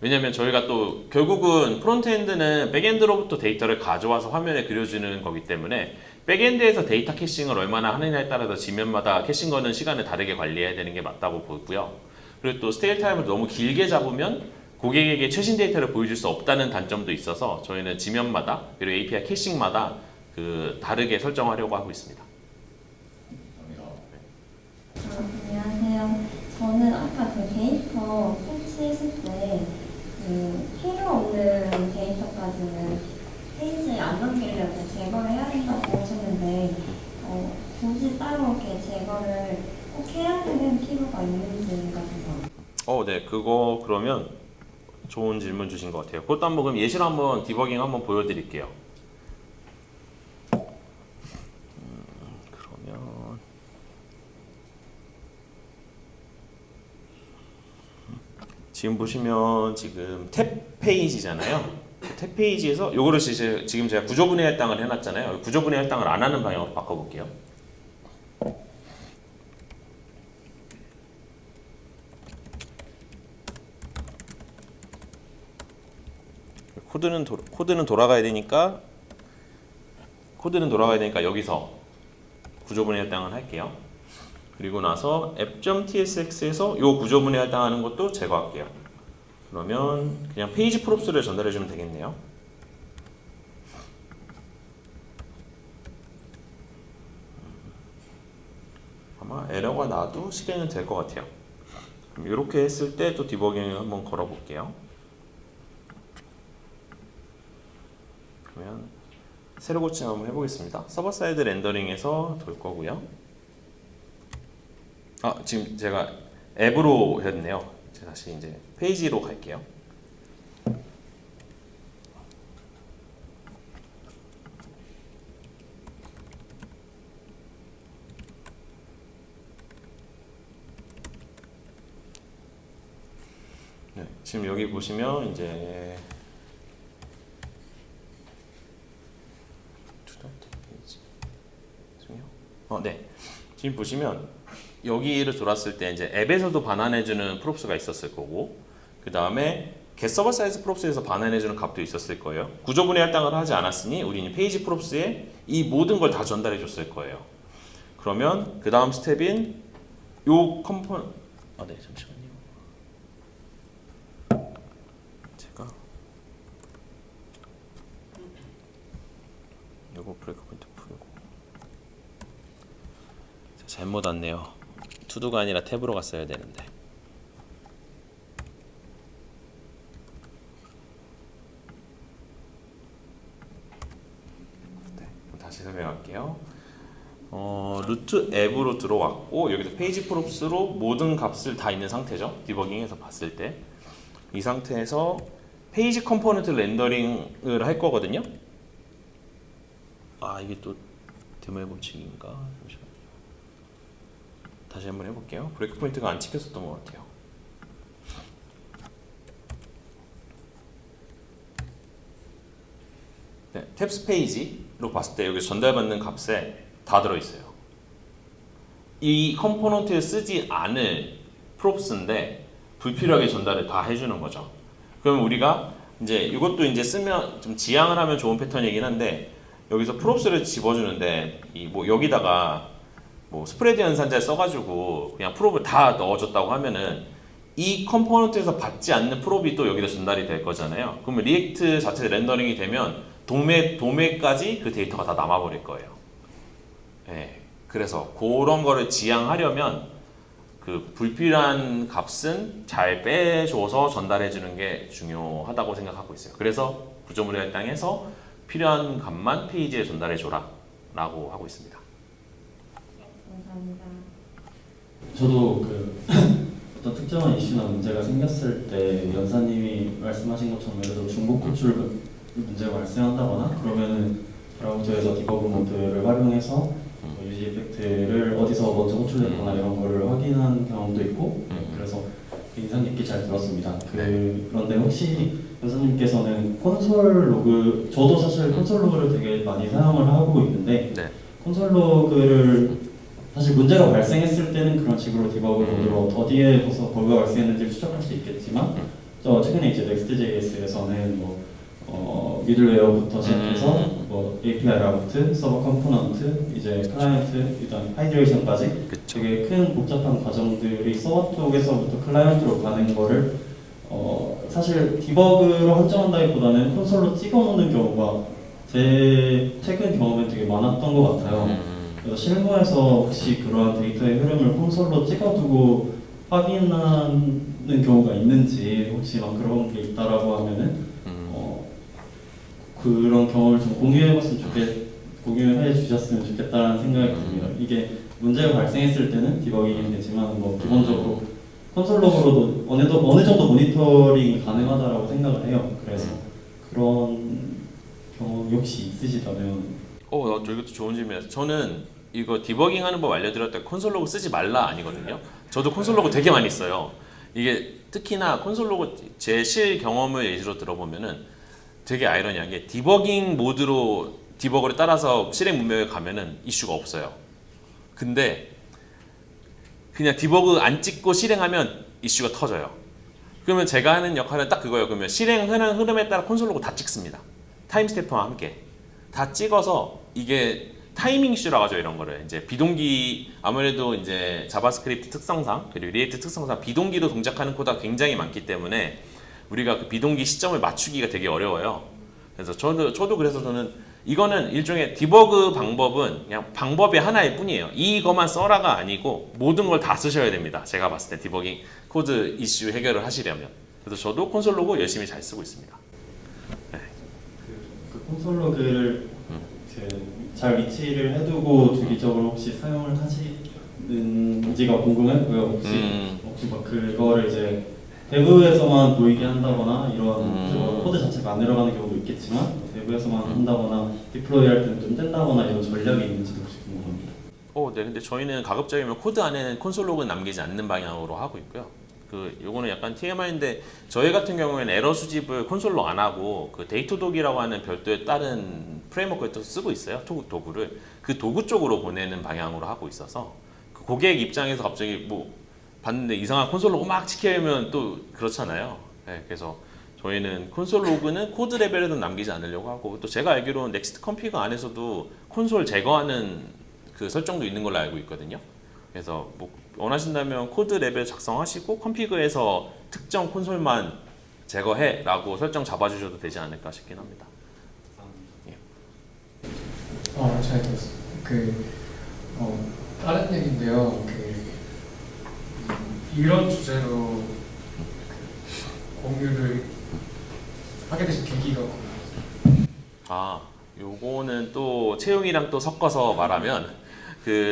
[SPEAKER 1] 왜냐면 저희가 또 결국은 프론트엔드는 백엔드로부터 데이터를 가져와서 화면에 그려주는 거기 때문에 백엔드에서 데이터 캐싱을 얼마나 하느냐에 따라서 지면마다 캐싱 거는 시간을 다르게 관리해야 되는 게 맞다고 보고요. 그리고 또 스테일 타임을 너무 길게 잡으면 고객에게 최신 데이터를 보여줄 수 없다는 단점도 있어서 저희는 지면마다 그리고 API 캐싱마다 그 다르게 설정하려고 하고 있습니다.
[SPEAKER 6] 안녕하세요. 저는 아까 그 데이터 설치했을 때 필요 없는 데이터까지는 페이지에 안 넘기려고 제거를 해야 된다고 하셨는데 굳이 따로 이렇게 제거를 꼭 해야 되는 필요가 있는지가 궁금해요.
[SPEAKER 1] 네, 그거 그러면 좋은 질문 주신 것 같아요. 그것도 한번 그럼 예시로 한번 디버깅 한번 보여드릴게요. 그러면 지금 보시면 지금 탭 페이지잖아요. 그 탭 페이지에서 요거를 지금 제가 구조분해 할당을 해놨잖아요. 구조분해 할당을 안 하는 방향으로 바꿔볼게요. 코드는 돌아가야 되니까 여기서 구조분해 할당을 할게요. 그리고 나서 app.tsx에서 요 구조분해 할당하는 것도 제거할게요. 그러면 그냥 페이지 프롭스를 전달해 주면 되겠네요. 아마 에러가 나도 실행은 될 것 같아요. 그럼 이렇게 했을 때 또 디버깅을 한번 걸어 볼게요. 그러면 새로 고침 한번 해보겠습니다. 서버 사이드 렌더링에서 돌 거고요. 지금 제가 앱으로 했네요. 제가 다시 이제 페이지로 갈게요. 네, 지금 여기 보시면 이제 네. 지금 보시면 여기를 돌았을 때 이제 앱에서도 반환해주는 프롭스가 있었을 거고, 그 다음에 get 서버 사이즈 프롭스에서 반환해주는 값도 있었을 거예요. 구조분해 할당을 하지 않았으니 우리는 페이지 프롭스에 이 모든 걸 다 전달해 줬을 거예요. 그러면 그 다음 스텝인 요 컴포넌트 네, 잠시만요. 제가 요거 브레이크 포인트 풀고 잘못 왔네요. 투두가 아니라 탭으로 갔어야 되는데. 네, 다시 설명할게요. 루트 앱으로 들어왔고 여기서 페이지 프롭스로 모든 값을 다 있는 상태죠. 디버깅에서 봤을 때 이 상태에서 페이지 컴포넌트 렌더링을 할 거거든요. 이게 또 데모의 법칙인가? 잠시만요. 다시 한번 해볼게요. 브레이크 포인트가 안 찍혔었던 것 같아요. 탭스 페이지로 봤을 때 여기 전달받는 값에 다 들어있어요. 이 컴포넌트를 쓰지 않을 프롭스인데 불필요하게 전달을 다 해주는 거죠. 그럼 우리가 이제 이것도 이제 쓰면 좀 지향을 하면 좋은 패턴이긴 한데 여기서 프롭스를 집어주는데 이 뭐 여기다가 뭐 스프레드 연산자를 써가지고 그냥 프롭을 다 넣어줬다고 하면은 이 컴포넌트에서 받지 않는 프롭이 또 여기다 전달이 될 거잖아요. 그러면 리액트 자체 렌더링이 되면 도매까지 그 데이터가 다 남아버릴 거예요. 네, 그래서 그런 거를 지향하려면 그 불필요한 값은 잘 빼줘서 전달해주는 게 중요하다고 생각하고 있어요. 그래서 구조물의 할당에서 필요한 값만 페이지에 전달해줘라 라고 하고 있습니다.
[SPEAKER 6] 감사합니다.
[SPEAKER 7] 저도 그 어떤 특정한 이슈나 문제가 생겼을 때 연사님이 말씀하신 것처럼 예를 들어 중복 호출 문제가 발생한다거나 그러면은 브라우저에서 디버그 모드를 활용해서 뭐 유지 이펙트를 어디서 먼저 호출됐거나 이런 거를 확인한 경험도 있고 그래서 인상 깊게 잘 들었습니다. 그런데 혹시 연사님께서는 콘솔 로그, 저도 사실 콘솔 로그를 되게 많이 사용을 하고 있는데
[SPEAKER 1] 네.
[SPEAKER 7] 콘솔 로그를 사실 문제가 발생했을 때는 그런 식으로 디버그 모드로 어디에서 버그가 발생했는지 추적할 수 있겠지만 저 최근에 이제 Next.js에서는 뭐 미들웨어부터 시작해서 뭐 API 라우트, 서버 컴포넌트, 이제 클라이언트, 일단 하이드레이션까지 되게 큰 복잡한 과정들이 서버 쪽에서부터 클라이언트로 가는 거를 사실 디버그로 한정한다기보다는 콘솔로 찍어놓는 경우가 제 최근 경험에 되게 많았던 것 같아요. 그래서 실무에서 혹시 그러한 데이터의 흐름을 콘솔로 찍어두고 확인하는 경우가 있는지 혹시 막 그런 게 있다라고 하면은 그런 경험을 좀 공유해 주셨으면 좋겠다라는 생각이 듭니다. 이게 문제가 발생했을 때는 디버깅이 되지만 뭐 기본적으로 콘솔 로그로도 어느 정도 모니터링이 가능하다라고 생각을 해요. 그래서 그런 경험이 혹시 있으시다면
[SPEAKER 1] 이것도 좋은 질문이에요. 저는 이거 디버깅 하는 법 알려드렸다 콘솔 로그 쓰지 말라 아니거든요. 저도 콘솔 로그 되게 많이 써요. 이게 특히나 콘솔 로그 제 실 경험을 예시로 들어보면은 되게 아이러니하게 디버깅 모드로 디버거를 따라서 실행 문맥에 가면은 이슈가 없어요. 근데 그냥 디버그 안 찍고 실행하면 이슈가 터져요. 그러면 제가 하는 역할은 딱 그거예요. 그러면 실행하는 흐름에 따라 콘솔 로그 다 찍습니다. 타임 스탬프와 함께 다 찍어서 이게 타이밍 이슈라고 하죠. 이런 거를 이제 비동기 아무래도 이제 자바스크립트 특성상 그리고 리액트 특성상 비동기로 동작하는 코드가 굉장히 많기 때문에 우리가 그 비동기 시점을 맞추기가 되게 어려워요. 그래서 저도 그래서 저는 이거는 일종의 디버그 방법은 그냥 방법의 하나일 뿐이에요. 이거만 써라가 아니고 모든 걸 다 쓰셔야 됩니다. 제가 봤을 때 디버깅 코드 이슈 해결을 하시려면. 그래서 저도 콘솔 로그 열심히 잘 쓰고 있습니다. 네.
[SPEAKER 7] 그 콘솔 로그를 잘 위치를 해두고 주기적으로 혹시 사용을 하시는지가 궁금했고요. 혹시 막 그거를 이제 대부에서만 보이게 한다거나 이런 코드 자체가 안 내려가는 경우도 있겠지만 대부에서만 한다거나 디플로이 할 때는 좀 뗀다거나 이런 전략이 있는지도 혹시 궁금합니다.
[SPEAKER 1] 네. 근데 저희는 가급적이면 코드 안에는 콘솔 로그는 남기지 않는 방향으로 하고 있고요. 요거는 약간 TMI인데 저희 같은 경우에는 에러 수집을 콘솔로 안 하고 그 데이터독이라고 하는 별도의 다른 프레임워크를 또 쓰고 있어요. 도구를 그 도구 쪽으로 보내는 방향으로 하고 있어서 그 고객 입장에서 갑자기 뭐 봤는데 이상한 콘솔 로그 막 지켜면 또 그렇잖아요. 네, 그래서 저희는 콘솔 로그는 코드 레벨에는 남기지 않으려고 하고 또 제가 알기로는 넥스트 컴피그 안에서도 콘솔 제거하는 그 설정도 있는 걸로 알고 있거든요. 그래서 뭐 원하신다면 코드 레벨 작성하시고 컴피그에서 특정 콘솔만 제거해 라고 설정 잡아주셔도 되지 않을까 싶긴 합니다.
[SPEAKER 8] 잘 들었습니다. 다른 얘기인데요. 이런 주제로 공유를 하게 되신 계기가
[SPEAKER 1] 요거는 또 채용이랑 또 섞어서 말하면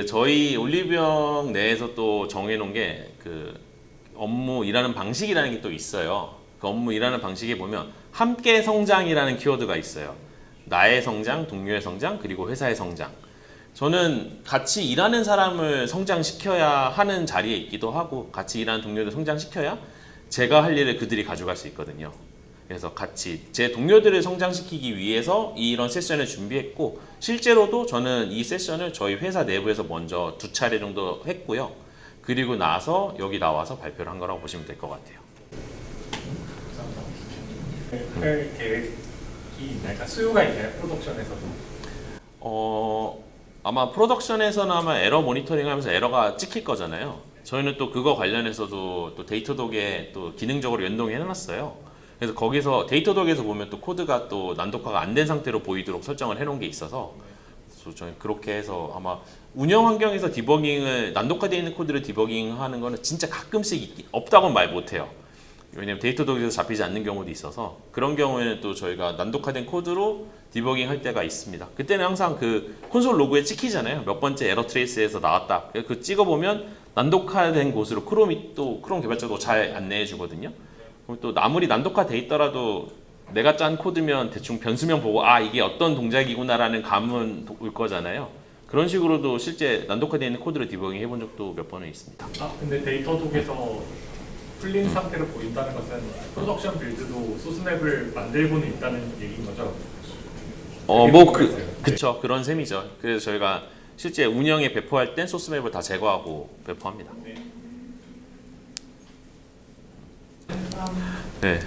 [SPEAKER 1] 저희 올리브영 내에서 또 정해놓은 게 업무 일하는 방식이라는 게 또 있어요. 그 업무 일하는 방식에 보면 함께 성장이라는 키워드가 있어요. 나의 성장, 동료의 성장, 그리고 회사의 성장. 저는 같이 일하는 사람을 성장시켜야 하는 자리에 있기도 하고 같이 일하는 동료들 성장시켜야 제가 할 일을 그들이 가져갈 수 있거든요. 그래서 같이 제 동료들을 성장시키기 위해서 이런 세션을 준비했고 실제로도 저는 이 세션을 저희 회사 내부에서 먼저 2차례 정도 했고요. 그리고 나서 여기 나와서 발표를 한 거라고 보시면 될 것 같아요.
[SPEAKER 9] 할 계획이 있나요? 수요가 있나요? 프로덕션에서도?
[SPEAKER 1] 아마 프로덕션에서는 아마 에러 모니터링 하면서 에러가 찍힐 거잖아요. 저희는 또 그거 관련해서도 또 데이터독에 또 기능적으로 연동해 놨어요. 그래서 거기서 데이터독에서 보면 또 코드가 또 난독화가 안 된 상태로 보이도록 설정을 해놓은 게 있어서 저희 그렇게 해서 아마 운영 환경에서 디버깅을 난독화되어 있는 코드를 디버깅하는 거는 진짜 가끔씩 없다고는 말 못해요. 왜냐면 데이터독에서 잡히지 않는 경우도 있어서 그런 경우에는 또 저희가 난독화된 코드로 디버깅 할 때가 있습니다. 그때는 항상 그 콘솔 로그에 찍히잖아요. 몇 번째 에러 트레이스에서 나왔다. 그 찍어보면 난독화된 곳으로 크롬 개발자도 잘 안내해 주거든요. 그럼 또 아무리 난독화돼 있더라도 내가 짠 코드면 대충 변수명 보고 아 이게 어떤 동작이구나라는 감은 올 거잖아요. 그런 식으로도 실제 난독화되어 있는 코드를 디버깅 해본 적도 몇 번은 있습니다.
[SPEAKER 9] 근데 데이터독에서 풀린 상태로 보인다는 것은 프로덕션 빌드도 소스맵을 만들고는 있다는 얘기인 거죠?
[SPEAKER 1] 그쵸. 그런 셈이죠. 그래서 저희가 실제 운영에 배포할 땐 소스맵을 다 제거하고 배포합니다. 네.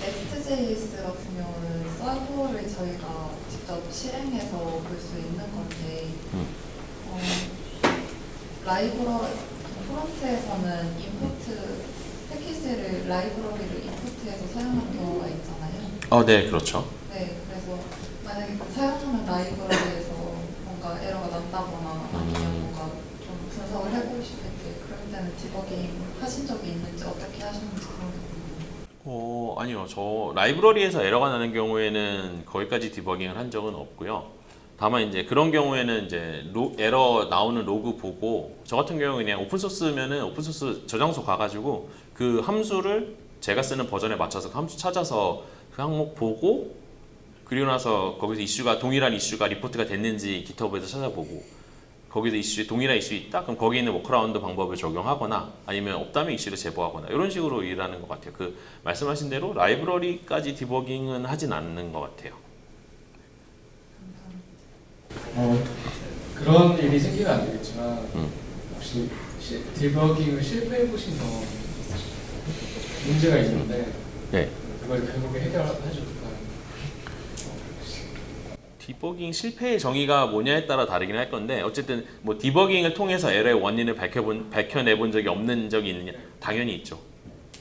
[SPEAKER 5] Next.js 같은 경우는 서버를 저희가 직접 실행해서 볼 수 있는 건데 프론트에서는 인푸트 패키지를 라이브러리를 인푸트해서 사용하는 경우가 있잖아요.
[SPEAKER 1] 네, 그렇죠.
[SPEAKER 5] 네, 그래서 만약에 그 사용하는 라이브러리에서 뭔가 에러가 난다거나 아니면 뭔가 좀 분석을 해보고 싶을 때 그럴 때는 디버깅 하신 적이 있는지 어떻게 하시는지 그런 게 궁금해요.
[SPEAKER 1] 아니요. 저 라이브러리에서 에러가 나는 경우에는 거기까지 디버깅을 한 적은 없고요. 다만 이제 그런 경우에는 이제 에러 나오는 로그 보고 저 같은 경우는 그냥 오픈소스면은 오픈소스 저장소 가가지고 그 함수를 제가 쓰는 버전에 맞춰서 그 함수 찾아서 그 항목 보고 그리고 나서 거기서 동일한 이슈가 리포트가 됐는지 GitHub에서 찾아보고 거기서 동일한 이슈 있다? 그럼 거기 있는 워크라운드 방법을 적용하거나 아니면 없다면 이슈를 제보하거나 이런 식으로 일하는 것 같아요. 그 말씀하신 대로 라이브러리까지 디버깅은 하진 않는 것 같아요.
[SPEAKER 8] 그런 일이 생기면 안 되겠지만 혹시 디버깅을 실패해 보신 경험 문제가 있는데
[SPEAKER 1] 네.
[SPEAKER 8] 그걸 결국에 해결하실까요?
[SPEAKER 1] 디버깅 실패의 정의가 뭐냐에 따라 다르긴 할 건데 어쨌든 뭐 디버깅을 통해서 에러의 원인을 밝혀내본 적이 없는 적이 있느냐? 당연히 있죠.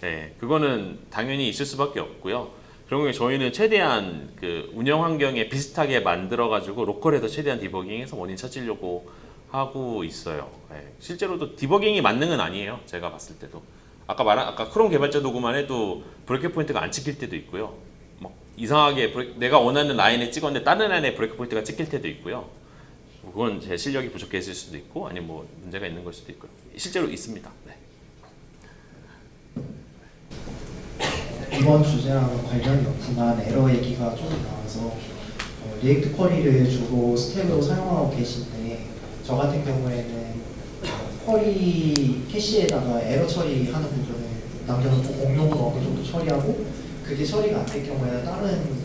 [SPEAKER 1] 네, 그거는 당연히 있을 수밖에 없고요. 그런 경우에 저희는 최대한 그 운영 환경에 비슷하게 만들어가지고 로컬에서 최대한 디버깅해서 원인 찾으려고 하고 있어요. 네, 실제로도 디버깅이 만능은 아니에요. 제가 봤을 때도 아까 크롬 개발자 도구만 해도 브레이크 포인트가 안 찍힐 때도 있고요. 이상하게 내가 원하는 라인에 찍었는데 다른 라인에 브레이크 포인트가 찍힐 때도 있고요. 그건 제 실력이 부족했을 수도 있고 아니면 뭐 문제가 있는 걸 수도 있고요. 실제로 있습니다. 네.
[SPEAKER 10] 이번 주제랑 관련이 없지만 에러 얘기가 조금 나와서 리액트 쿼리를 주로 스텝으로 사용하고 계신데 저 같은 경우에는 쿼리 캐시에다가 에러 처리하는 부분을 남겨놓고 공용으로 어느 정도 처리하고 그게 처리가 안 될 경우에는 다른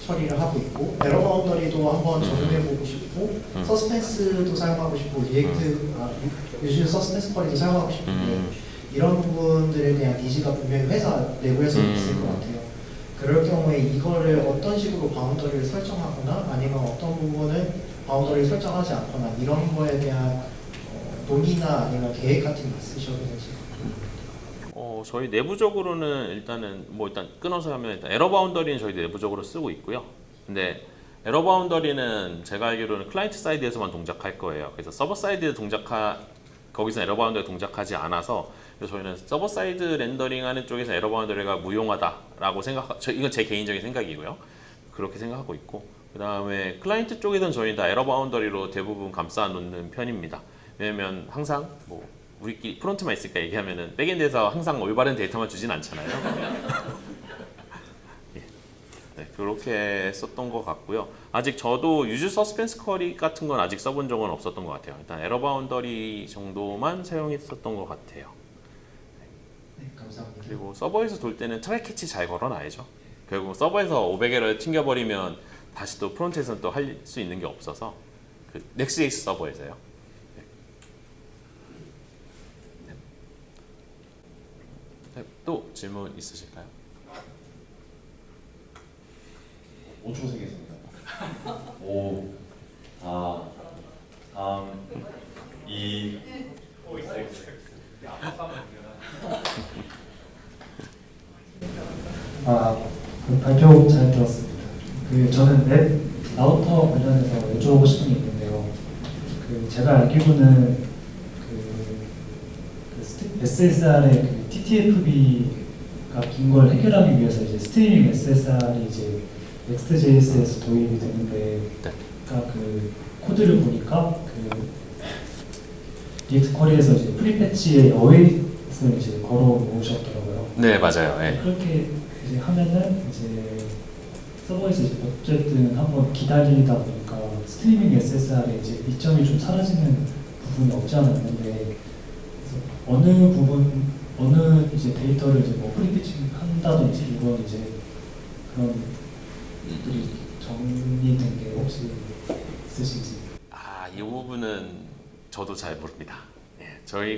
[SPEAKER 10] 처리를 하고 있고 에러 바운더리도 한번 적용해보고 싶고 서스펜스도 사용하고 싶고 유즈 서스펜스 쿼리도 사용하고 싶은데 이런 부분들에 대한 니즈가 분명히 회사 내부에서 있을 것 같아요. 그럴 경우에 이거를 어떤 식으로 바운더리를 설정하거나 아니면 어떤 부분은 바운더리를 설정하지 않거나 이런 거에 대한 논의나 아니면 계획 같은 게 있으셨는지.
[SPEAKER 1] 저희 내부적으로는 일단 끊어서 하면 일단 에러 바운더리는 저희 내부적으로 쓰고 있고요. 근데 에러 바운더리는 제가 알기로는 클라이언트 사이드에서만 동작할 거예요. 그래서 서버 사이드에 거기서 에러 바운더리 동작하지 않아서 그래서 저희는 서버 사이드 렌더링하는 쪽에서 에러 바운더리가 무용하다라고 이건 제 개인적인 생각이고요. 그렇게 생각하고 있고 그 다음에 클라이언트 쪽에서는 저희 다 에러 바운더리로 대부분 감싸 놓는 편입니다. 왜냐면 항상 우리끼리 프론트만 있으니까 얘기하면은 백엔드에서 항상 올바른 데이터만 주진 않잖아요. 네, 그렇게 썼던 것 같고요. 아직 저도 유즈 서스펜스 쿼리 같은 건 아직 써본 적은 없었던 것 같아요. 일단 에러 바운더리 정도만 사용했었던 것 같아요.
[SPEAKER 10] 네, 감사합니다.
[SPEAKER 1] 그리고 서버에서 돌 때는 트랙 캐치 잘 걸어놔야죠. 결국 서버에서 500에러 튕겨버리면 다시 또 프론트에서는 또 할 수 있는 게 없어서 그 넥스트JS 서버에서요. 네, 또 질문 있으실까요?
[SPEAKER 3] 5초 세겠습니다. 5, 4, 3, 2,
[SPEAKER 10] 발표 잘 들었습니다. 저는 웹 라우터 관련해서 여쭤보고 싶은 게 있는데요. 제가 알기로는 SSR의 TTFB가 긴 걸 해결하기 위해서 이제 스트리밍 SSR이 이제 Next.js에서 도입이 되는데, 그러니까 코드를 보니까 리액트 쿼리에서 이제 프리패치에 어웨이트를 이제 걸어 놓으셨더라고요.
[SPEAKER 1] 네, 맞아요. 네.
[SPEAKER 10] 그렇게 이제 하면은 이제 서버에서 이제 어쨌든 한번 기다리다 보니까 스트리밍 SSR의 이제 이점이 좀 사라지는 부분이 없지 않아 있는데, 그래서 어느 이제 데이터를 이제 뭐 프리패칭 한다든지 이런 이제 그런 일들이 정리된 게 혹시 있으신지?
[SPEAKER 1] 이 부분은 저도 잘 모릅니다. 예, 저희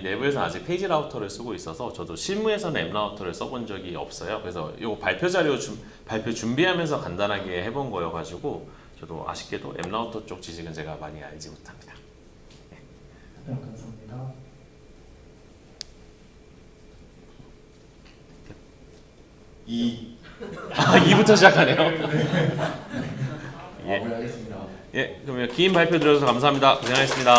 [SPEAKER 1] 내부에서는 아직 페이지 라우터를 쓰고 있어서 저도 실무에서는 M 라우터를 써본 적이 없어요. 그래서 이 발표 자료 발표 준비하면서 간단하게 해본 거여가지고 저도 아쉽게도 M 라우터 쪽 지식은 제가 많이 알지 못합니다.
[SPEAKER 10] 네, 감사합니다.
[SPEAKER 3] 이
[SPEAKER 1] 2부터 시작하네요. 예.
[SPEAKER 3] 마무리하겠습니다.
[SPEAKER 1] 예, 그러면 긴 발표 들어주셔서 감사합니다. 고생하셨습니다.